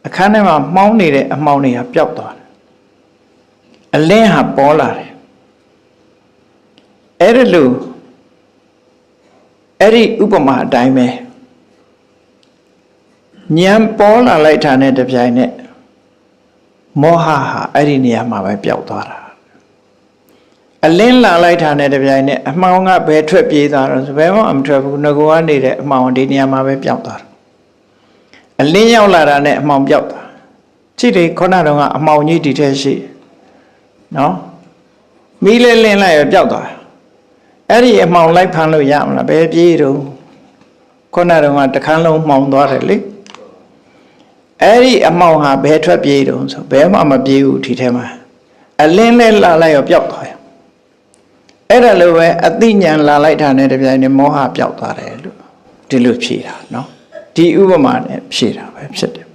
အခန်းထဲမှာမှောင်းနေတဲ့အမောင်တွေဟာပျောက်သွားတယ်အလင်းဟာပေါ်လာတယ်အဲ့ဒီလိုအဲ့ဒီဥပမာအတိုင်းပဲဉာဏ်ပေါ်လာလိုက်တာနဲ့တပြိုင်နက်မောဟဟာအဲ့ဒီနေရာမှာပဲပျောက်သွားတာအလင်းလာလိုက်တာနဲ့တပြိုင်နက်အမှောင်ကဘယ်ထွက်ပြေးသွားတော့ဘယ်မှမထွက်ဘူးငကိုကနေတဲ့အမှောင်ဒီနေရာမှာပဲပျောက်သွားတာအလင်းရောက်လာတာနဲ့အမှောင်ပျောက်သွားကြည့်တယ်ခုနကတော့အမှောင်ကြီးဒီထဲရှိနော်မီးလဲလင်းလိုက်ရပျောက်သွားအဲ့ဒီအမှောင်လိုက်ဖမ်းလို့ရမလားဘယ်ပြေးတော့ခုနကတော့တခန်းလုံးမှောင်သွားတယ်လေအဲ့ဒီအမှောင်ဟာဘယ်ထွက်ပြေးတော့ဆိုဘယ်မှမပြေးဘူးဒီထဲမှာအလင်းလဲလာလိုက်ရောပျောက်သွားအဲ့ဒါလိုပဲအသိဉာဏ်လာလိုက်တာနဲ့တပြိုင်နက်မောဟပျောက်သွားတယ်လို့ဒီလိုဖြေတာနော်ဒီဥပမာနဲ့ဖြေတာပဲဖြစ်တယ်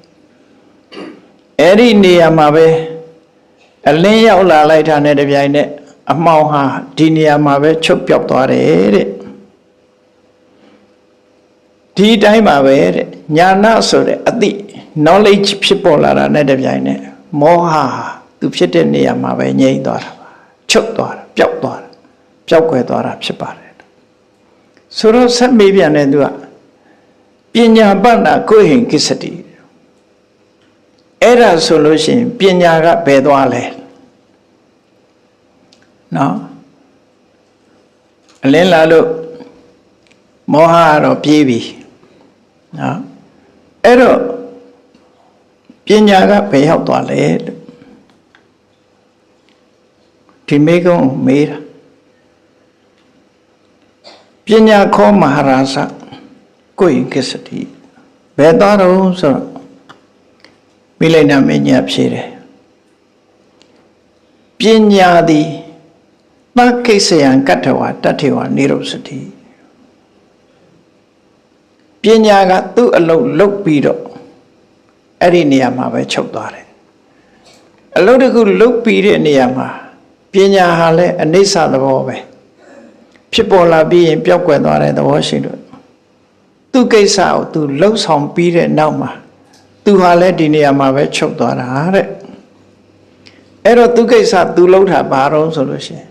အဲ့ဒီနေရာမှာပဲအလင်းရောက်လာလိုက်တာနဲ့တပြိုင်နက်အမှောင်ဟာဒီနေရာမှာပဲချုပ်ပျောက်သွားတယ်တဲ့ဒီတိုင်းပါပဲတဲ့ညာနာဆိုတဲ့အသိ knowledge ဖြစ်ပေါ်လာတာနဲ့တပြိုင်နက်မောဟဟာသူဖြစ်တဲ့နေရာမှာပဲငြိမ့်သွားတာပါချုပ်သွားတာပျောက်သွားတာပျောက်ကွယ်သွားတာဖြစ်ပါတယ်ဆိုတော့ဆက်မေးပြန်တယ်သူက ပညာပတ္တကိုဟင်ကိစ္စတိအဲ့ဒါဆိုလို့ရှိရင်ပညာကဘယ်သွားလဲနော်အလင်းလာလို့မောဟကတော့ပြေးပြီနော်အဲ့တော့ပညာကဘယ်ရောက်သွားလဲလို့ဒီမေကုံမေးတာပညာခောမဟာရသကိုယ်ကိစ္စတိဘယ်သွားတော့ဆိုတော့မိလိုက်နာမင်းကြီးဖြေတယ်ပညာသည်သကိစ္စယံကတ္ထဝတတ္ထေဝနိရောဓစတိပညာကသူ့အလုပ်လုပ်ပြီးတော့အဲ့ဒီနေရာမှာပဲချုပ်သွားတယ်အလုပ်တစ်ခုလုပ်ပြီးတဲ့နေရာမှာပညာဟာလည်းအနိစ္စသဘောပဲဖြစ်ပေါ်လာပြီးရင်ပျောက်ကွယ်သွားတဲ့သဘောရှိလို့သူ့ကိစ္စကိုသူလှုပ်ဆောင်ပြီးတဲ့နောက်မှာသူဟာလည်းဒီနေရာမှာပဲချုပ်သွားတာတဲ့အဲ့တော့သူ့ကိစ္စသူလှုပ်တာဘာတော့ဆိုလို့ရှိရင်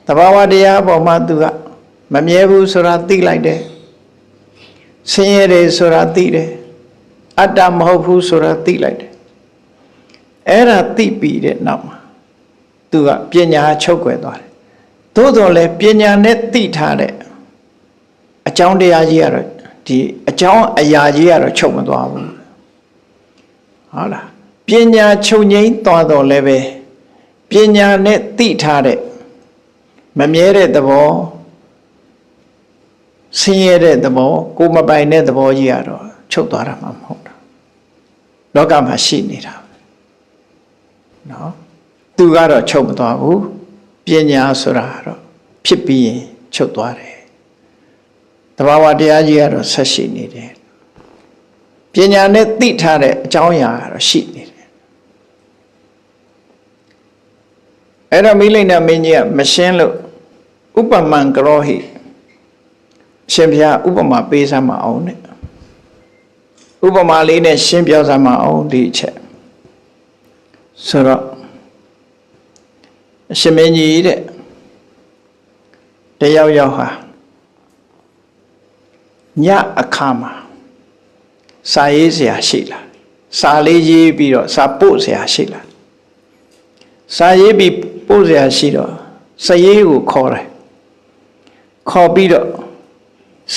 သဘာဝတရားအပေါ်မှာသူကမမြဲဘူးဆိုတာသိလိုက်တယ်ဆင်းရဲတယ်ဆိုတာသိတယ်အတ္တမဟုတ်ဘူးဆိုတာသိလိုက်တယ်အဲ့ဒါသိပြီးတဲ့နောက်မှာသူကပညာချုပ်ကွယ်သွားတယ်သို့တော်လည်းပညာနဲ့သိထားတဲ့အကြောင်းတရားကြီးကတော့ဒီအကြောင်းအရာကြီးကတော့ချုပ်မသွားဘူးဟုတ်လားပညာချုပ်ငိမ့်သွားတော့လည်းပဲပညာနဲ့သိထားတဲ့မမြဲတဲ့သဘောဆင်းရဲတဲ့သဘောကိုမပိုင်တဲ့သဘောကြီးကတော့ချုပ်သွားတာမှမဟုတ်တာလောကမှာရှိနေတာနော်သူကတော့ချုပ်မသွားဘူးပညာဆိုတာတော့ဖြစ်ပြီးရင်ချုပ်သွားတယ်သဘာဝတရားကြီးကတော့ဆက်ရှိနေတယ်ပညာနဲ့သိထားတဲ့အကြောင်းအရာကတော့ရှိနေတယ်အဲ့တော့မိလိမ့်နာမင်းကြီးကမရှင်းလို့ဥပမံကရောဟိရှင်ဘုရားဥပမာပေးစမ်းမအောင်နဲ့ဥပမာလေးနဲ့ရှင်းပြစမ်းမအောင်ဒီအချက်ဆိုတော့ရှင်မင်းကြီးတဲ့တယောက်ယောက်ဟာညအခါမှာစာရေးစရာရှိလားစာလေးရေးပြီးတော့စာပို့စရာရှိလားစာရေးပြီးပို့စရာရှိတော့စာရေးကိုခေါ်တယ်ခေါ်ပြီးတော့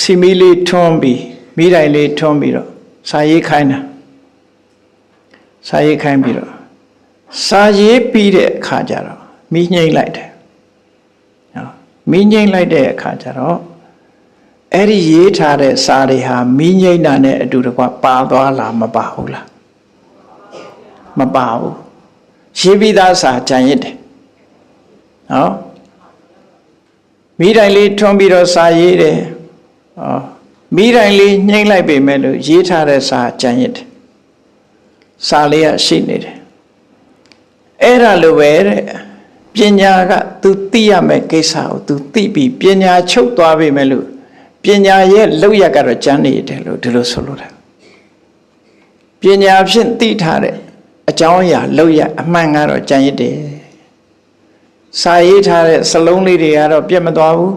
စီမီလေးထွန်းပြီးမိတိုင်လေးထွန်းပြီးတော့စာရေးခိုင်းတာစာရေးခိုင်းပြီးတော့စာရေးပြီးတဲ့အခါကျတော့မိငိမ့်လိုက်တယ်နော်မိငိမ့်လိုက်တဲ့အခါကျတော့အဲ့ဒီရေးထားတဲ့စာတွေဟာမိငိမ့်တာနဲ့အတူတကွပါသွားလားမပါဘူးလားမပါဘူးရေးပြီးသားစာကြံရစ်တယ်နော်မိတိုင်လေးထွန်းပြီးတော့စာရေးတယ်မိတိုင်လေးညှိမ့်လိုက်ပေမဲ့လို့ရေးထားတဲ့စာကြံရစ်တယ်စာလေးကရှိနေတယ်အဲ့ဒါလိုပဲတဲ့ပညာက तू သိရမယ့်ကိစ္စကို तू သိပြီးပညာချုပ်သွားပြီမဲ့လို့ပညာရဲ့လောက်ရကတော့ကျမ်းနေတယ်လို့ဒီလိုဆိုလို့တယ်ပညာဖြင့်သိထားတဲ့အကြောင်းအရာလောက်ရအမှန်ကတော့ကျမ်းရစ်တယ်စာရေးထားတဲ့စလုံးလေးတွေကတော့ပြတ်မသွားဘူး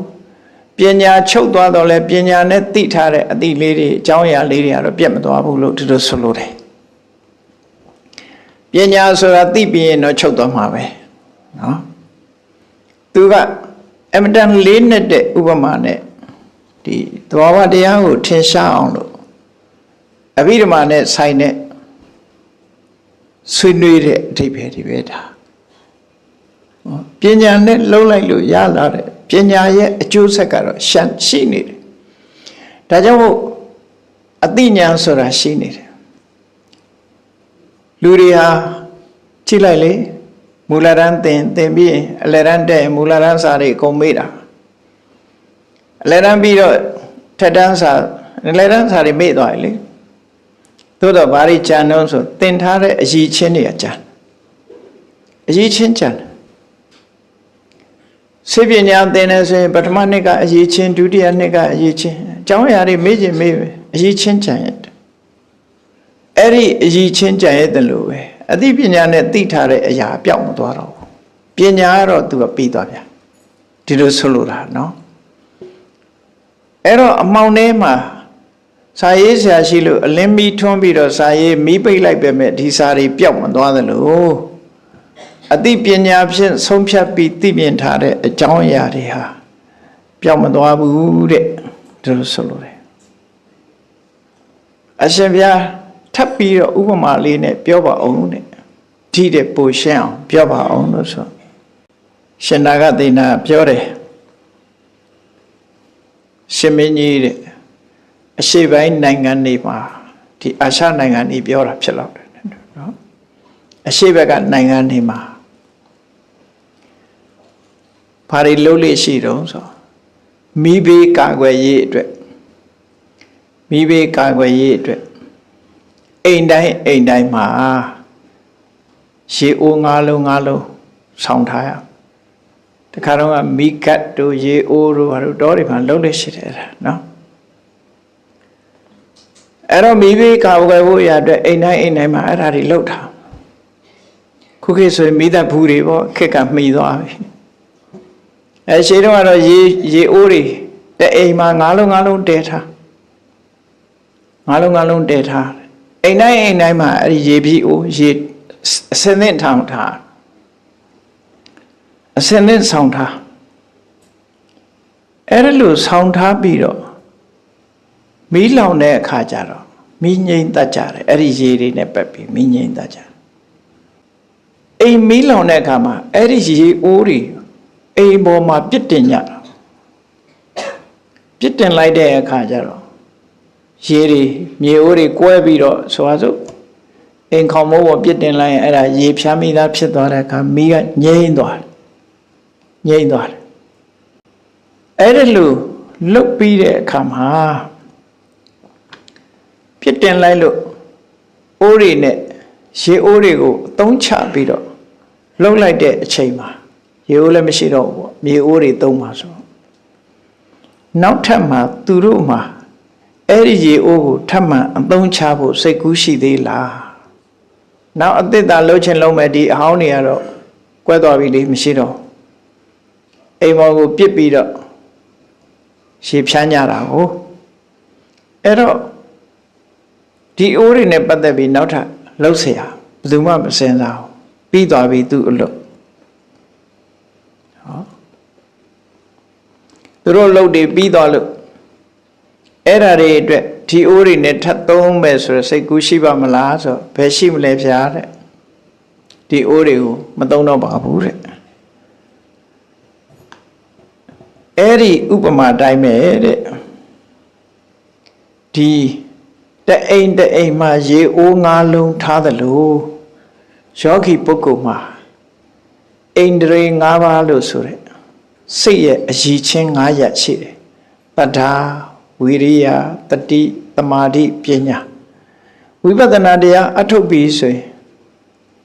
ပညာချုပ်သွားတော့လဲပညာနဲ့သိထားတဲ့အသည့်လေးတွေအကြောင်းအရာလေးတွေကတော့ပြတ်မသွားဘူးလို့ဒီလိုဆိုလို့တယ်ပညာဆိုတာသိပြီးရင်တော့ချုပ်သွားမှာပဲနော်သူကအမတန်လေးနဲ့တဲ့ဥပမာနဲ့ဒီသဘာဝတရားကိုထင်ရှားအောင်လို့အဘိဓမ္မာနဲ့ဆိုင်တဲ့ဆွေးနွေးတဲ့အဓိပ္ပာယ်ဒီပဲဒါပညာနဲ့လုံးလိုက်လို့ရလာတဲ့ပညာရဲ့အကျိုးဆက်ကတော့ရှိနေတယ်ဒါကြောင့်မို့အသိဉာဏ်ဆိုတာရှိနေတယ်လူတွေဟာကြည့်လိုက်လေမူလတန်းသင်ပြီးအလယ်တန်းတက်မူလတန်းစာတွေအကုန်မေ့တာအလယ်တန်းပြီးတော့ထက်တန်းစာအလယ်တန်းစာတွေမေ့သွားပြီလေသို့တော့ဘာတွေကြံတော့ဆိုသင်ထားတဲ့အရည်ချင်းတွေကကြံအရည်ချင်းကြံစေပညာသင်နေဆိုရင်ပထမနှစ်ကအရည်ချင်းဒုတိယနှစ်ကအရည်ချင်းအကြောင်းအရာတွေမေ့ခြင်းမေ့ပဲအရည်ချင်းကြံရတယ်အဲ့ဒီအရည်ချင်းကြံရတယ်လို့ပဲအသိပညာနဲ့သိထားတဲ့အရာပျောက်မသွားတော့ဘူးပညာကတော့သူကပြီးသွားဗျာဒီလိုဆိုလိုတာနော်အဲ့တော့အမှောင်ထဲမှာ စာရေးဆရာရှိလို့အလင်းမီးထွန်းပြီးတော့စာရေးမီးပိတ်လိုက်ပဲမဲ့ဒီစာတွေပျောက်မသွားသလိုအသိပညာဖြင့်ဆုံးဖြတ်ပြီးသိမြင်ထားတဲ့အကြောင်းအရာတွေဟာပျောက်မသွားဘူးတဲ့ဒါလို့ဆိုလို့တယ်အရှင်ဘုရားထပ်ပြီးတော့ဥပမာလေးနဲ့ပြောပါအောင်တဲ့ဒီတဲ့ပိုရှင်းအောင်ပြောပါအောင်လို့ဆိုရှင်နာဂသေနာပြောတယ်ရှင်မင်းကြီးတဲ့အရှေ့ပိုင်းနိုင်ငံတွေမှာဒီအာရှနိုင်ငံတွေပြောတာဖြစ်တော့တယ်နော်အရှေ့ဘက်ကနိုင်ငံတွေမှာဘာတွေလုပ်လို့ရှိတော့ဆိုမိဘေးကာကွယ်ရေးအတွက်မိဘေးကာကွယ်ရေးအတွက်အိမ်တိုင်းမှာရေအိုး၅လုံးဆောင်းထားရတခါတော့မိကတ်တို့ရေအိုးတို့ဘာလို့တောတွေမှာလုပ်လို့ရှိတယ်နော်အဲ့တော့မိဘေးကာကွယ်ဖို့ရအတွက်အိမ်တိုင်းမှာအဲ့ဒါတွေလုပ်ထားခုခေတ်ဆိုရင်မိသက်ဘူးတွေပေါ့ခက်ကမှီသွားပြီအဲ့ရှေးတုန်းကတော့ရေအိုးတွေတဲ့အိမ်မှာ၅လုံးတဲထား၅လုံးတဲထားအိမ်တိုင်းမှာအဲ့ဒီရေပြီးအိုးရေအစင်းနဲ့ထောင်ထားအစင်းနဲ့ဆောင်းထားအဲ့ဒါလို့ဆောင်းထားပြီးတော့မီးလောင်တဲ့အခါကျတော့မီးငြိမ်းတတ်ကြတယ်အဲ့ဒီရေတွေနဲ့ပတ်ပြီးမီးငြိမ်းတတ်ကြတယ်အိမ်မီးလောင်တဲ့အခါမှာအဲ့ဒီရေအိုးတွေအိမ်ပေါ်မှာပြစ်တင်ကြတာပြစ်တင်လိုက်တဲ့အခါကျတော့ရေတွေမြေအိုးတွေကွဲပြီးတော့ဆိုပါစို့အိမ်ခေါင်မိုးပေါ်ပြစ်တင်လိုက်ရင်အဲ့ဒါရေဖြားမိသားဖြစ်သွားတဲ့အခါမီးကငြိမ်းသွားတယ်အဲ့ဒါလို့လွတ်ပြီးတဲ့အခါမှာပြစ်တင်လိုက်လို့အိုးတွေနဲ့ရေအိုးတွေကိုအသုံးချပြီးတော့လှုပ်လိုက်တဲ့အချိန်မှာရေအိုးလည်းမရှိတော့ဘူးပေါ့မြေအိုးတွေသုံးပါဆိုနောက်ထပ်မှာသူတို့မှာအဲ့ဒီရေအိုးကိုထပ်မံအသုံးချဖို့စိတ်ကူးရှိသေးလားနောက်အသစ်သာလှုပ်ချင်လုံးမဲ့ဒီအဟောင်းတွေကတော့ကွဲသွားပြီလေမရှိတော့အိမ်ပေါ်ကိုပြစ်ပြီးတော့ရေဖြန်းကြတာကိုအဲ့တော့ဒီအိုးတွေနဲ့ပတ်သက်ပြီးနောက်ထပ်လှုပ်เสียဘယ်သူမှမစင်စားဘူးပြီးသွားပြီသူ့အလုပ်ဟောသူတို့လှုပ်တွေပြီးသွားလို့အဲ့ဓာတွေအတွက်ဒီအိုးတွေနဲ့ထပ်သုံးမယ်ဆိုတော့စိတ်ကူးရှိပါမလားဆိုဘယ်ရှိမလဲဗျာတဲ့ဒီအိုးတွေကိုမသုံးတော့ပါဘူးတဲ့အဲ့ဒီဥပမာတိုင်းပဲတဲ့ဒီတအိမ်မှာရေအိုး၅လုံးထားသလိုယောဂီပုဂ္ဂိုလ်မှာအိန္ဒြေ၅ပါးလို့ဆိုတဲ့စိတ်ရဲ့အရည်ချင်း၅ရပ်ရှိတယ်တတ္ထာဝိရိယတတိသမာဓိပညာဝိပဿနာတရားအထုတ်ပြီးဆိုရင်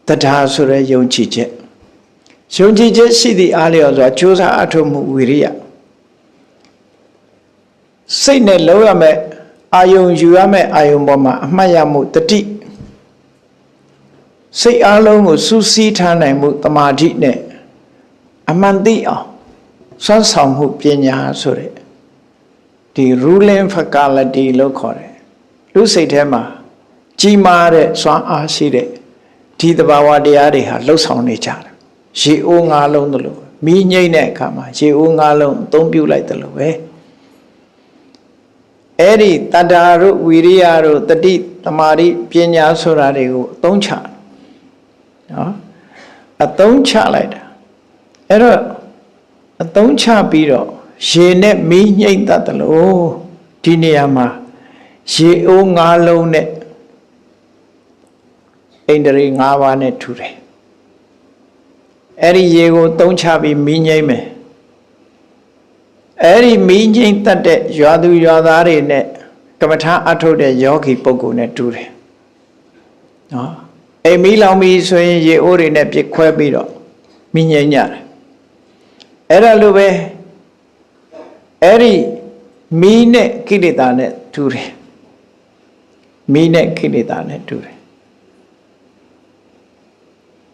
တတ္ထာဆိုတဲ့ယုံကြည်ချက်ရှိသည့်အားလျော်စွာကြိုးစားအထုတ်မှုဝိရိယစိတ်နဲ့လုံးရမယ်အာယုံယူရမယ်အာယုံပေါ်မှာအမှတ်ရမှုတတိစိတ်အားလုံးကိုစူးစီးထားနိုင်မှုသမာဓိနဲ့အမှန်သိအောင်စွမ်းဆောင်မှုပညာဆိုတဲ့ဒီ ruling faculty လို့ခေါ်တယ်လူစိတ်ထဲမှာကြီးမားတဲ့စွမ်းအားရှိတဲ့ဒီသဘာဝတရားတွေဟာလှုပ်ဆောင်နေကြတယ်ရေအိုး၅လုံးသလိုမီးငြိမ့်တဲ့အခါမှာရေအိုး၅လုံးအသုံးပြုလိုက်တယ်လို့ပဲအဲ့ဒီတတ္တာတို့ဝိရိယတို့တတိသမာဓိပညာဆိုတာတွေကိုအသုံးချနော်အသုံးချလိုက်တာအဲ့တော့အသုံးချပြီးတော့ရေနဲ့မီးငြိမ့်တတ်တယ်လို့ဒီနေရာမှာရေအိုး၅လုံးနဲ့အိန္ဒြေ၅ပါးနဲ့ထူတယ်အဲ့ဒီရေကိုသုံးချပြီးမီးငြိမ့်မယ်အဲ့ဒီမီးငြိမ့်တတ်တဲ့ရွာသူရွာသားတွေနဲ့ကမ္မထာအထုတ်တဲ့ယောဂီပုဂ္ဂိုလ်နဲ့တူတယ်နော်အိမ်မီးလောင်ပြီးဆိုရင်ရေအိုးတွေနဲ့ပြစ်ခွဲပြီးတော့မီးငြိမ့်ကြတယ်အဲ့ဒါလိုပဲအဲ့ဒီမီးနဲ့ကိလေသာနဲ့တူတယ်မီးနဲ့ကိလေသာနဲ့တူတယ်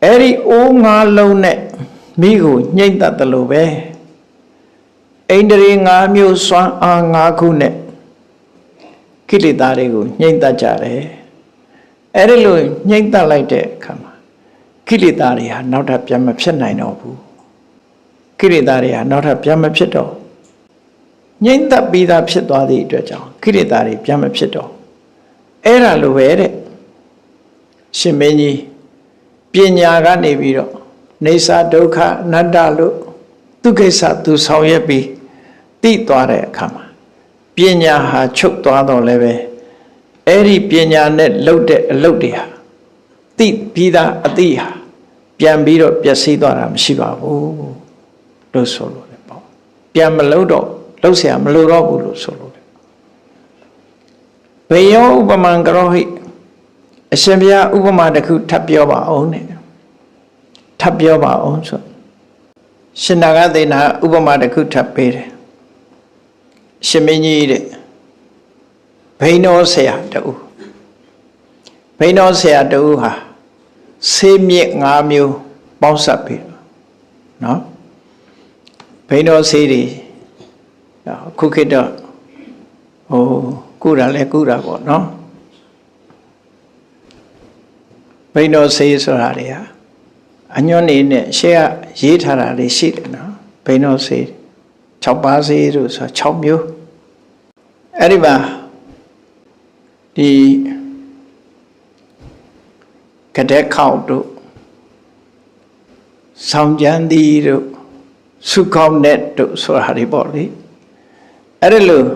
အဲ့ဒီအိုး၅လုံးနဲ့မိကိုညှိမ့်တတ်တယ်လို့ပဲအိန္ဒြေ၅မျိုးစွမ်းအား၅ခုနဲ့ ကိလေသာတွေကိုညှိမ့်တတ်ကြတယ်အဲ့ဒီလိုညှိမ့်တတ်လိုက်တဲ့အခါမှာကိလေသာတွေဟာနောက်ထပ်ပြန်မဖြစ်နိုင်တော့ဘူးကိလေသာတွေဟာနောက်ထပ်ပြန်မဖြစ်တော့ညှိမ့်တတ်ပြီးသားဖြစ်သွားသည့်အတွက်ကြောင့်ကိလေသာတွေပြန်မဖြစ်တော့အဲ့ဒါလိုပဲတဲ့ရှင်မင်းကြီးပညာကနေပြီးတော့နေစာဒုက္ခအနတ္တလို့သူကိစ္စသူဆောင်ရွက်ပြီးသိသွားတဲ့အခါမှာပညာဟာချုပ်သွားတော့လည်းပဲအဲ့ဒီပညာနဲ့လှုပ်တဲ့အလုပ်တွေဟာသိပြီးသားအသိဟာပြန်ပြီးတော့ပျက်စီးသွားတာမရှိပါဘူးလို့ဆိုလို့လေပေါ့ပြန်မလှုပ်တော့လှုပ်เสียမလိုတော့ဘူးလို့ဆိုလို့ဘေယောဥပမာကရောဟိအရှင်ဘုရားဥပမာတစ်ခုထပ်ပြောပါအောင်နဲ့ထပ်ပြောပါအောင်ဆိုရှင်နာဂသေနာဥပမာတစ်ခုထပ်ပေးတယ်ရှင်မင်းကြီးတဲ့ဘိန်းတော်ဆရာတူဘိန်းတော်ဆရာတူဟာဆေးမြစ်၅မျိုးပေါင်းစပ်ပြီးနော်ဘိန်းတော်ဆေးတွေခုခေတ်တော့ကုတာလဲကုတာပေါ့နော်ဘိန်းတော်ဆေးဆိုတာတွေဟာအညွန့်နေနဲ့ရှေ့ကရေးထားတာလေးရှိတယ်နော်ဘိန်းတော်ဆေး6ပါးဆေးလို့ဆို6မျိုးအဲ့ဒီမှာဒီကတဲ့ခေါက်တို့ဆောင်းကြမ်းသီးတို့စုခေါင်းနဲ့တို့ဆိုတာတွေပေါ့လေအဲ့ဒါလို့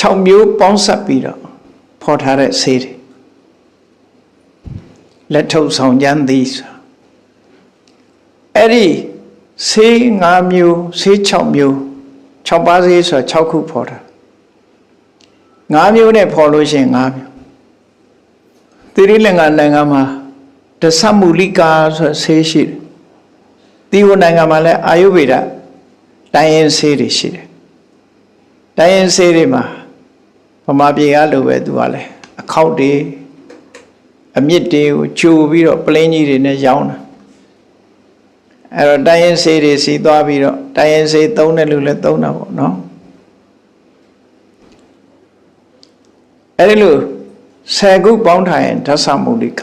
6မျိုးပေါင်းစပ်ပြီးတော့ဖော်ထားတဲ့ဆေးတွေလက်ထုတ်ဆောင်ကြမ်းသီးဆိုအဲ့ဒီဆေး5မျိုးဆေး6မျိုး6ပါးဆေးဆို6ခုဖော်တာ5မျိုးနဲ့ဖော်လို့ရှိရင်5မျိုးသီရိလင်္ကာနိုင်ငံမှာဒသမူလိကာဆိုဆေးရှိတယ်သီဝနိုင်ငံမှာလည်းအာယုဗေဒတိုင်းရင်းဆေးတွေရှိတယ်တိုင်းရင်းဆေးတွေမှာဗမာပြည်ကလိုပဲသူကလည်းအခောက်တွေအမြစ်တွေကိုကြိုပြီးတော့ပလင်းကြီးတွေနဲ့ရောင်းတာအဲ့တော့တိုင်းရင်းဆေးတွေစီသွားပြီးတော့တိုင်းရင်းဆေးသုံးတဲ့လူလည်းသုံးတာပေါ့နော်အဲ့ဒီလို10ခုပေါင်းထားရင်ဓသမုလိက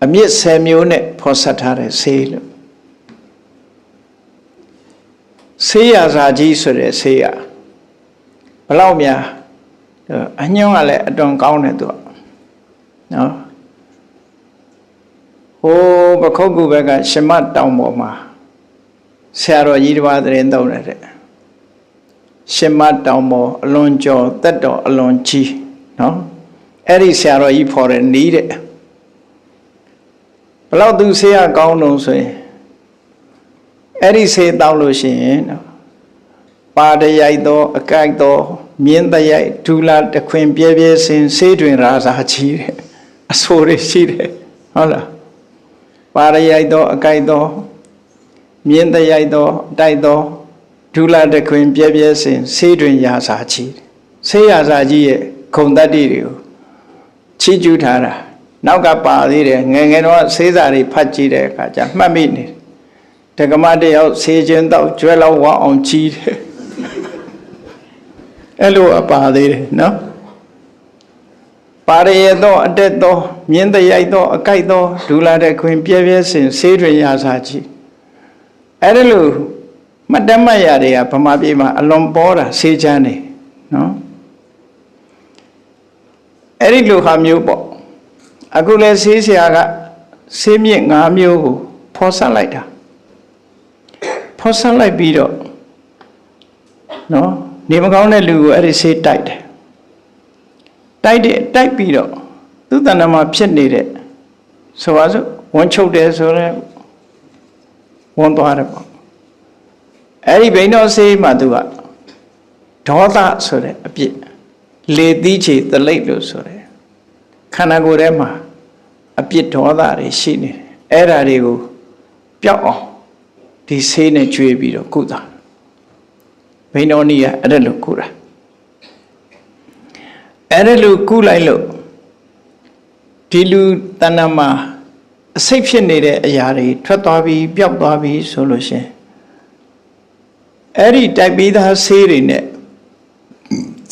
အမြစ်10မျိုးနဲ့ဖော်ဆက်ထားတဲ့ဆေးလို့ဆေးရစာကြီးဆိုတဲ့ဆေးရဘလောက်များအညွန့်ကလည်းအတွန်ကောင်းတယ်သူကနော်ဟိုပခုတ်ကူဘက်ကရှမတောင်ပေါ်မှာဆရာတော်ကြီးတစ်ပါးသတင်းသုံးတယ်တဲ့ရှမတောင်ပေါ်အလွန်ကျော်တက်တော်အလွန်ကြီးနော်အဲ့ဒီဆရာတော်ကြီးဖော်တယ်နီးတဲ့ဘလောက်သူဆေးရကောင်းတော့ဆိုရင်အဲ့ဒီဆေးတောက်လို့ရှိရင်နော်ပါတရိုက်သောအကြိုက်သောမြင်းတရိုက်ဒူလာတခွင်ပြဲပြဲစင်ဆေးတွင်ရာစာကြီးတဲ့အဆိုးတွေရှိတယ်ဟုတ်လားပါရရိုက်သောအကြိုက်သောမြင်းတရိုက်သောတိုက်သောဒူလာတခွင်ပြဲပြဲစင်ဆေးတွင်ရာစာကြီးဆေးရာစာကြီးရဲ့ခုံတတ္တိတွေကိုချီးကျူးထားတာနောက်ကပါသေးတယ်ငယ်ငယ်တော့ဆေးစာတွေဖတ်ကြည့်တဲ့အခါကျမှတ်မိနေတက္ကမတယောက်ဆေးချင်းတော့ကျွဲလောက်ဝအောင်ကြီးတယ်အဲ့လိုအပါသေးတယ်နော်ပါရရသောအတက်သောမြင်းတရိုက်သောအကြိုက်သောဒူလာတဲ့ခွင်ပြဲပြဲစင်ဆေးတွင်ရာစာကြီးအဲ့ဒါလို့မှတ်တမ်းမှတ်ရတွေကဗမာပြည်မှာအလွန်ပေါ်တာဆေးချမ်းနေနော်အဲ့ဒီလိုဟာမျိုးပေါ့အခုလဲဆေးဆရာကဆေးမြင့်5မျိုးကိုဖော်ဆက်လိုက်တာဖော်ဆက်လိုက်ပြီးတော့နော်နေမကောင်းတဲ့လူကိုအဲ့ဒီဆေးတိုက်တယ်တိုက်ပြီးတော့သူ့တဏ္ဍာမှာဖြစ်နေတဲ့ဆိုပါစို့ဝန်ချုပ်တယ်ဆိုတော့ဝန်သွားတယ်ပေါ့အဲ့ဒီဘိန်းတော်ဆေးမှာသူကဒေါသဆိုတဲ့အပြစ်လေသီးချေတလိပ်လို့ဆိုတယ်ခန္ဓာကိုယ်ထဲမှာအပြစ်ဒေါသတွေရှိနေတယ်အဲ့ဓာတွေကိုပျောက်အောင်ဒီဆေးနဲ့ကျွေးပြီးတော့ကုသဘိန်းတော်နီးကအဲ့ဒါလို့ကုတာအဲ့ဒါလို့ကုလိုက်လို့ဒီလူတဏ္ဍာမှာအစိတ်ဖြစ်နေတဲ့အရာတွေထွက်သွားပြီးပျောက်သွားပြီးဆိုလို့ရှင်အဲ့ဒီတိုက်ပြီးသားဆေးတွေနဲ့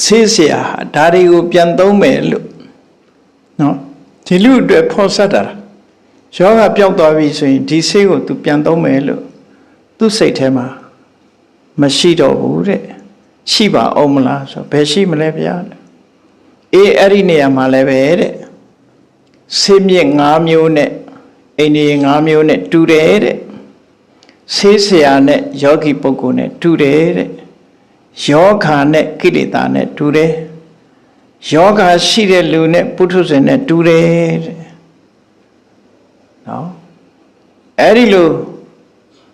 ဆေးဆရာဒါတွေကိုပြန်သုံးမယ်လို့နော်ဒီလူအတွက်ဖော်ဆက်တာယောဂပျောက်သွားပြီဆိုရင်ဒီဆေးကိုသူပြန်သုံးမယ်လို့သူ့စိတ်ထဲမှာမရှိတော့ဘူးတဲ့ရှိပါအောင်မလားဆိုဘယ်ရှိမလဲဗျာအေးအဲ့ဒီနေရာမှာလည်းပဲတဲ့ဆေးမြင့်၅မျိုးနဲ့အိန္ဒိယ၅မျိုးနဲ့တူတယ်တဲ့ဆေးဆရာနဲ့ယောဂီပုဂ္ဂိုလ်နဲ့တူတယ်တဲ့ယောဂါနဲ့ကိလေသာနဲ့တူတယ်ယောဂါရှိတဲ့လူနဲ့ပုထုဇဉ်နဲ့တူတယ်တဲ့နော်အဲ့ဒီလို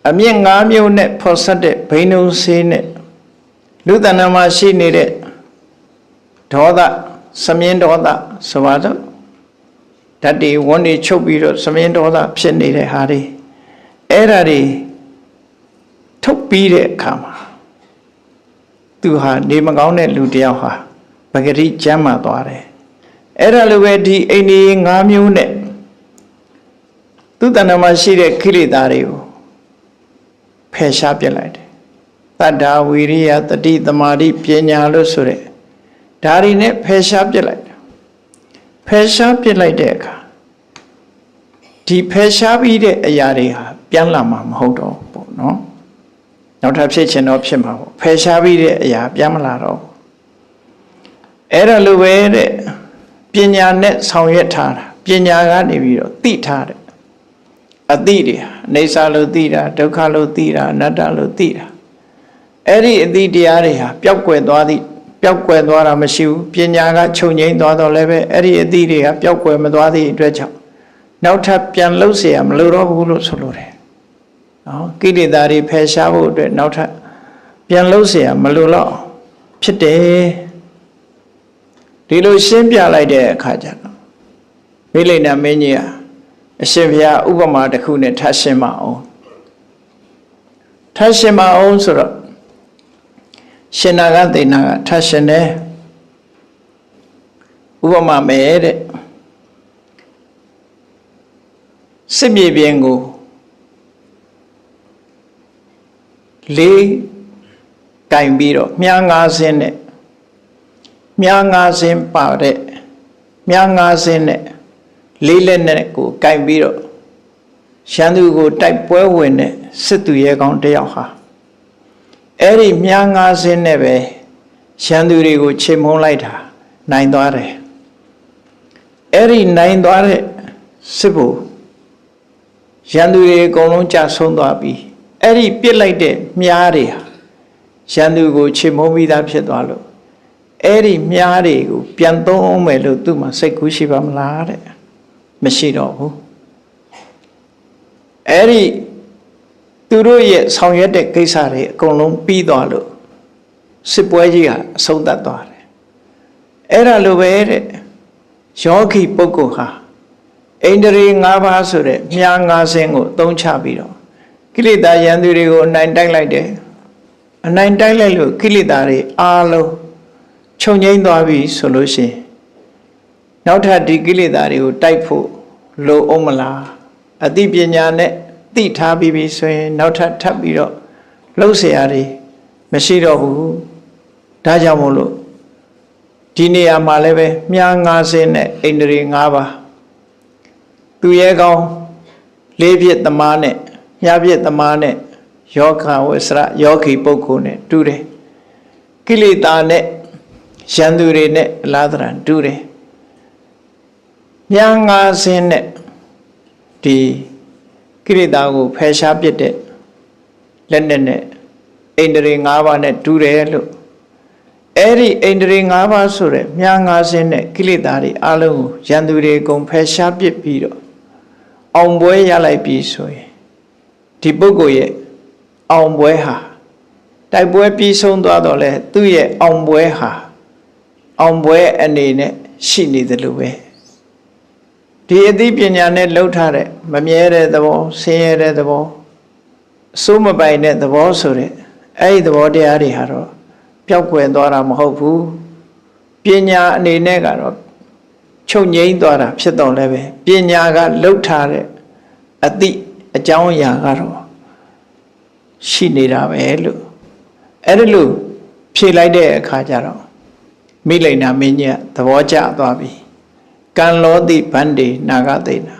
အမြင့်၅မျိုးနဲ့ဖော်ဆက်တဲ့ဘိန်းုံဆေးနဲ့လူတဏ္ဍာမှာရှိနေတဲ့ဒေါသသမင်းဒေါသဆိုပါတော့ဓာတ်တွေဝန်းတွေချုပ်ပြီးတော့သမင်းဒေါသဖြစ်နေတဲ့ဟာတွေအဲ့ဒါတွေထုတ်ပြီးတဲ့အခါမှာသူဟာနေမကောင်းတဲ့လူတယောက်ဟာပဂတိကျမ်းမာသွားတယ်အဲ့ဒါလိုပဲဒီအိန္ဒိယ၅မျိုးနဲ့သူတဏ္ဍာမှာရှိတဲ့ခိလေသာတွေကိုဖယ်ရှားပြလိုက်တယ်တတ္တာဝိရိယတတိသမာဓိပညာလို့ဆိုတဲ့ဒါတွေနဲ့ဖယ်ရှားပြလိုက်တယ်ဖယ်ရှားပြလိုက်တဲ့အခါဒီဖယ်ရှားပြီးတဲ့အရာတွေဟာပြန်လာမှာမဟုတ်တော့ဘူးပေါ့နော်နောက်ထပ်ဖြစ်ချင်တော့ဖြစ်မှာပေါ့ဖယ်ရှားပြီးတဲ့အရာပြန်မလာတော့အဲ့ဒါလိုပဲတဲ့ပညာနဲ့ဆောင်ရွက်ထားတာပညာကနေပြီးတော့သိထားတယ်အသိတွေအိဋ္ဌာလို့သိတာဒုက္ခလို့သိတာအနတ္တလို့သိတာအဲ့ဒီအသိတရားတွေဟာပျောက်ကွယ်သွားတာမရှိဘူးပညာကချုပ်ငြိမ်းသွားတော့လည်းပဲအဲ့ဒီအသိတွေကပျောက်ကွယ်မသွားသည့်အတွက်ကြောင့်နောက်ထပ်ပြန်လှုပ်เสียမလိုတော့ဘူးလို့ဆိုလိုတယ်နော်ကိလေသာတွေဖယ်ရှားဖို့အတွက်နောက်ထပ်ပြန်လှုပ်เสียမလိုတော့ဖြစ်တယ်ဒီလိုရှင်းပြလိုက်တဲ့အခါကျတော့မိလိန်နာမင်းကြီးကအရှင်ဘုရားဥပမာတစ်ခုနဲ့ထပ်ရှင်းမအောင်ဆိုတော့ရှင်နာကသေနာကထပ်ရှင်းတယ်ဥပမာမဲ့တဲ့စစ်မြေပြင်ကိုလေးကင်ပြီးတော့မြား၅စင်းနဲ့မြား၅စင်းပါတဲ့မြား၅စင်းနဲ့လေးလက်နဲ့ကိုကင်ပြီးတော့ရန်သူကိုတိုက်ပွဲဝင်တဲ့စစ်သူရဲကောင်းတယောက်ဟာအဲ့ဒီမြား၅စင်းနဲ့ပဲရန်သူတွေကိုချေမှုန်းလိုက်တာနိုင်သွားတယ်အဲ့ဒီနိုင်သွားတဲ့စစ်ဘုရန်သူတွေအကုန်လုံးကြာဆုံးသွားပြီအဲ့ဒီပြစ်လိုက်တဲ့မြားတွေဟာရန်သူကိုချေမှုန်းပြီးသားဖြစ်သွားလို့အဲ့ဒီမြားတွေကိုပြန်သုံးအောင်မယ်လို့သူ့မှာစိတ်ကူးရှိပါမလားတဲ့မရှိတော့ဘူးအဲ့ဒီသူတို့ရဲ့ဆောင်ရွက်တဲ့ကိစ္စတွေအကုန်လုံးပြီးသွားလို့စစ်ပွဲကြီးကအဆုံးသတ်သွားတယ်အဲ့ဒါလိုပဲတဲ့ယောဂီပုဂ္ဂိုလ်ဟာဣန္ဒြေ၅ပါးဆိုတဲ့မြား၅စင်းကိုအသုံးချပြီးတော့ကိလေသာရန်သူတွေကိုအနိုင်တိုက်လိုက်တယ်အနိုင်တိုက်လိုက်လို့ကိလေသာတွေအားလုံးချုပ်ငြိမ်းသွားပြီဆိုလို့ရှိရင်နောက်ထပ်ဒီကိလေသာတွေကိုတိုက်ဖို့လိုအောင်မလားအသိပညာနဲ့သိထားပြီးပြီဆိုရင်နောက်ထပ်ထပ်ပြီးတော့လှုပ်เสียတွေမရှိတော့ဘူးဒါကြောင့်မို့လို့ဒီနေရာမှာလည်းပဲမြား၅စင်းနဲ့ဣန္ဒြေ၅ပါးသူရဲကောင်းလေးပြည့်သမားနဲ့မြားပြည့်သမားနဲ့ယောဂဝိစရယောဂီပုဂ္ဂိုလ်နဲ့တူတယ်ကိလေသာနဲ့ရန်သူတွေနဲ့အလားတရတူတယ်မြား၅စင်းနဲ့ဒီကိလေသာကိုဖယ်ရှားပစ်တဲ့လက်နဲ့ဣန္ဒြေ၅ပါးနဲ့တူတယ်လို့အဲ့ဒီဣန္ဒြေ၅ပါးဆိုတဲ့မြား၅စင်းနဲ့ကိလေသာတွေအလုံးကိုရန်သူတွေအကုန်ဖယ်ရှားပစ်ပြီးတော့အောင်ပွဲရလိုက်ပြီဆိုရင်ဒီပုဂ္ဂိုလ်ရဲ့အောင်ပွဲဟာတိုက်ပွဲပြီးဆုံးသွားတော့လဲသူ့ရဲ့အောင်ပွဲဟာအောင်ပွဲအနေနဲ့ရှိနေတယ်လို့ပဲဒီအသိပညာနဲ့လှုပ်ထားတဲ့မမြဲတဲ့သဘောဆင်းရဲတဲ့သဘောအစိုးမပိုင်တဲ့သဘောဆိုတဲ့အဲ့ဒီသဘောတရားတွေဟာတော့ပျောက်ကွယ်သွားတာမဟုတ်ဘူးပညာအနေနဲ့ကတော့ချုပ်ငြိမ်းသွားတာဖြစ်တော့လည်းပဲပညာကလှုပ်ထားတဲ့အသိအကြောင်းအရာကတော့ရှိနေတာပဲလို့အဲ့ဒီလိုဖြေလိုက်တဲ့အခါကျတော့ မိလိန်နာမင်းကြီးကသဘောကျသွားပြီကံလောတိဗန္တိနာဂသိနာ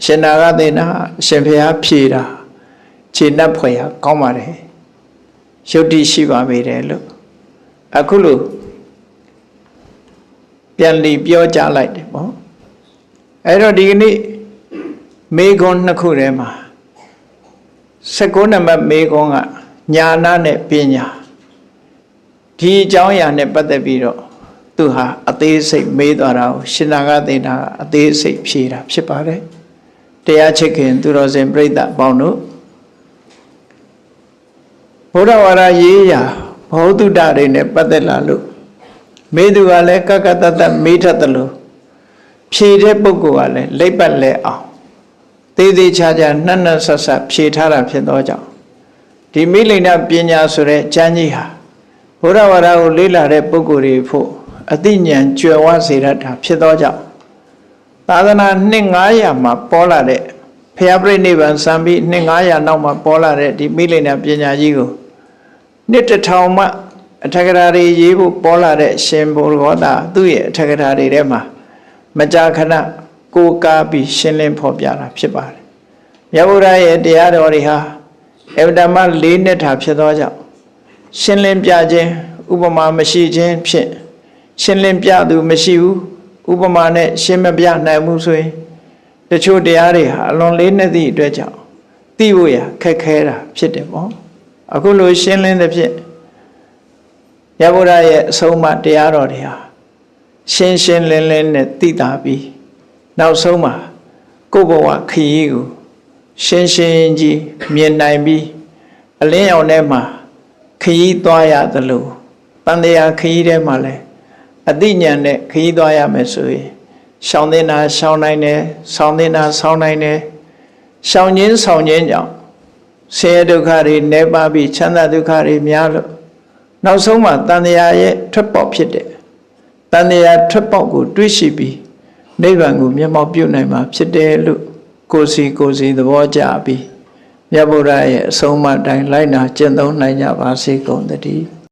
ရှင်နာဂသိနာရှင်ဘုရားဖြေတာခြေနှက်ဖွယ်ဟာကောင်းပါတယ်ယုတ်တိရှိပါမိတယ်လို့အခုလို့ပြန်လီပြောကြလိုက်တယ်ပေါ့အဲ့တော့ဒီကနေ့မေခွန်းနှစ်ခုထဲမှာ19နံပါတ်မေခွန်းကညာနာနဲ့ပညာဒီအကြောင်းအရာနဲ့ပတ်သက်ပြီးတော့သူဟာအသေးစိတ်မေးသွားတာကိုရှင်နာဂသိနာကအသေးစိတ်ဖြေတာဖြစ်ပါတယ်တရားချစ်ခင်သူတော်စင်ပြိဿပေါင်းတို့ဘုရားဝါဒရေးရာဘောဓုတ္တတွေနဲ့ပတ်သက်လာလို့မေးသူကလည်းကကတတမေးထတယ်လို့ဖြေတဲ့ပုဂ္ဂိုလ်ကလည်းလိပ်ပတ်လဲအောင်သေးသေးချာချာနှံ့နှံ့ဆက်ဆက်ဖြေထားတာဖြစ်သောကြောင့်ဒီမိလိန်နာပညာဆိုတဲ့ကျမ်းကြီးဟာဘုရားဝါဒကိုလေ့လာတဲ့ပုဂ္ဂိုလ်တွေဖို့အသိဉာဏ်ကျွယ်ဝစေတတ်တာဖြစ်သောကြောင့်သာသနာနှစ်900မှာပေါ်လာတဲ့ဖျားပြိနိဗ္ဗာန်စံပြီးနှစ်900နောက်မှာပေါ်လာတဲ့ဒီမိလိန်နာပညာကြီးကိုနှစ်1000မှအထက်ကရာတွေရေးဖို့ပေါ်လာတဲ့ရှင်ဘုရားသာသူ့ရဲ့အထက်ကရာတွေထဲမှာမကြာခဏကိုးကားပြီးရှင်းလင်းဖော်ပြတာဖြစ်ပါတယ်မြတ်ဗုဒ္ဓရဲ့တရားတော်တွေဟာအဗ္ဗဓမ္မ၄နှစ်တာဖြစ်သောကြောင့်ရှင်းလင်းပြခြင်းဥပမာမရှိခြင်းဖြင့်ရှင်းလင်းပြသူမရှိဘူးဥပမာနဲ့ရှင်းမပြနိုင်ဘူးဆိုရင်တချို့တရားတွေဟာအလွန်လေးနှစ်သည့်အတွက်ကြောင့်သိဖို့ရခက်ခဲတာဖြစ်တယ်ပေါ့အခုလိုရှင်းလင်းတဲ့ဖြင့်မြတ်ဗုဒ္ဓရဲ့အဆုံးအမတရားတော်တွေဟာရှင်းရှင်းလင်းလင်းနဲ့သိတာပြီးနောက်ဆုံးမှာကိုယ့်ဘဝခရီးကိုရှင်းရှင်းကြီးမြင်နိုင်ပြီးအလင်းရောင်ထဲမှာခရီးသွားရသလိုတန်တရားခရီးထဲမှာလည်းအသိဉာဏ်နဲ့ခရီးသွားရမယ်ဆိုရင်ရှောင်သင်တာရှောင်နိုင်တယ်ဆောင်းသင်တာဆောင်းနိုင်တယ်ရှောင်ခြင်းဆောင်ခြင်းကြောင့်ဆင်းရဲဒုက္ခတွေနှဲပါပြီးချမ်းသာဒုက္ခတွေများလို့နောက်ဆုံးမှာတန်တရားရဲ့ထွက်ပေါက်ဖြစ်တယ်တန်တရားထွက်ပေါက်ကိုတွေးရှိပြီးနိဗ္ဗာန်ကိုမျက်မှောက်ပြုနိုင်မှာဖြစ်တယ်လို့ကိုယ်စီသဘောကျပြီးမြတ်ဗုဒ္ဓရဲ့အဆုံးအမတိုင်းလိုက်နာကျင့်သုံးနိုင်ကြပါစေကုန်သတည်း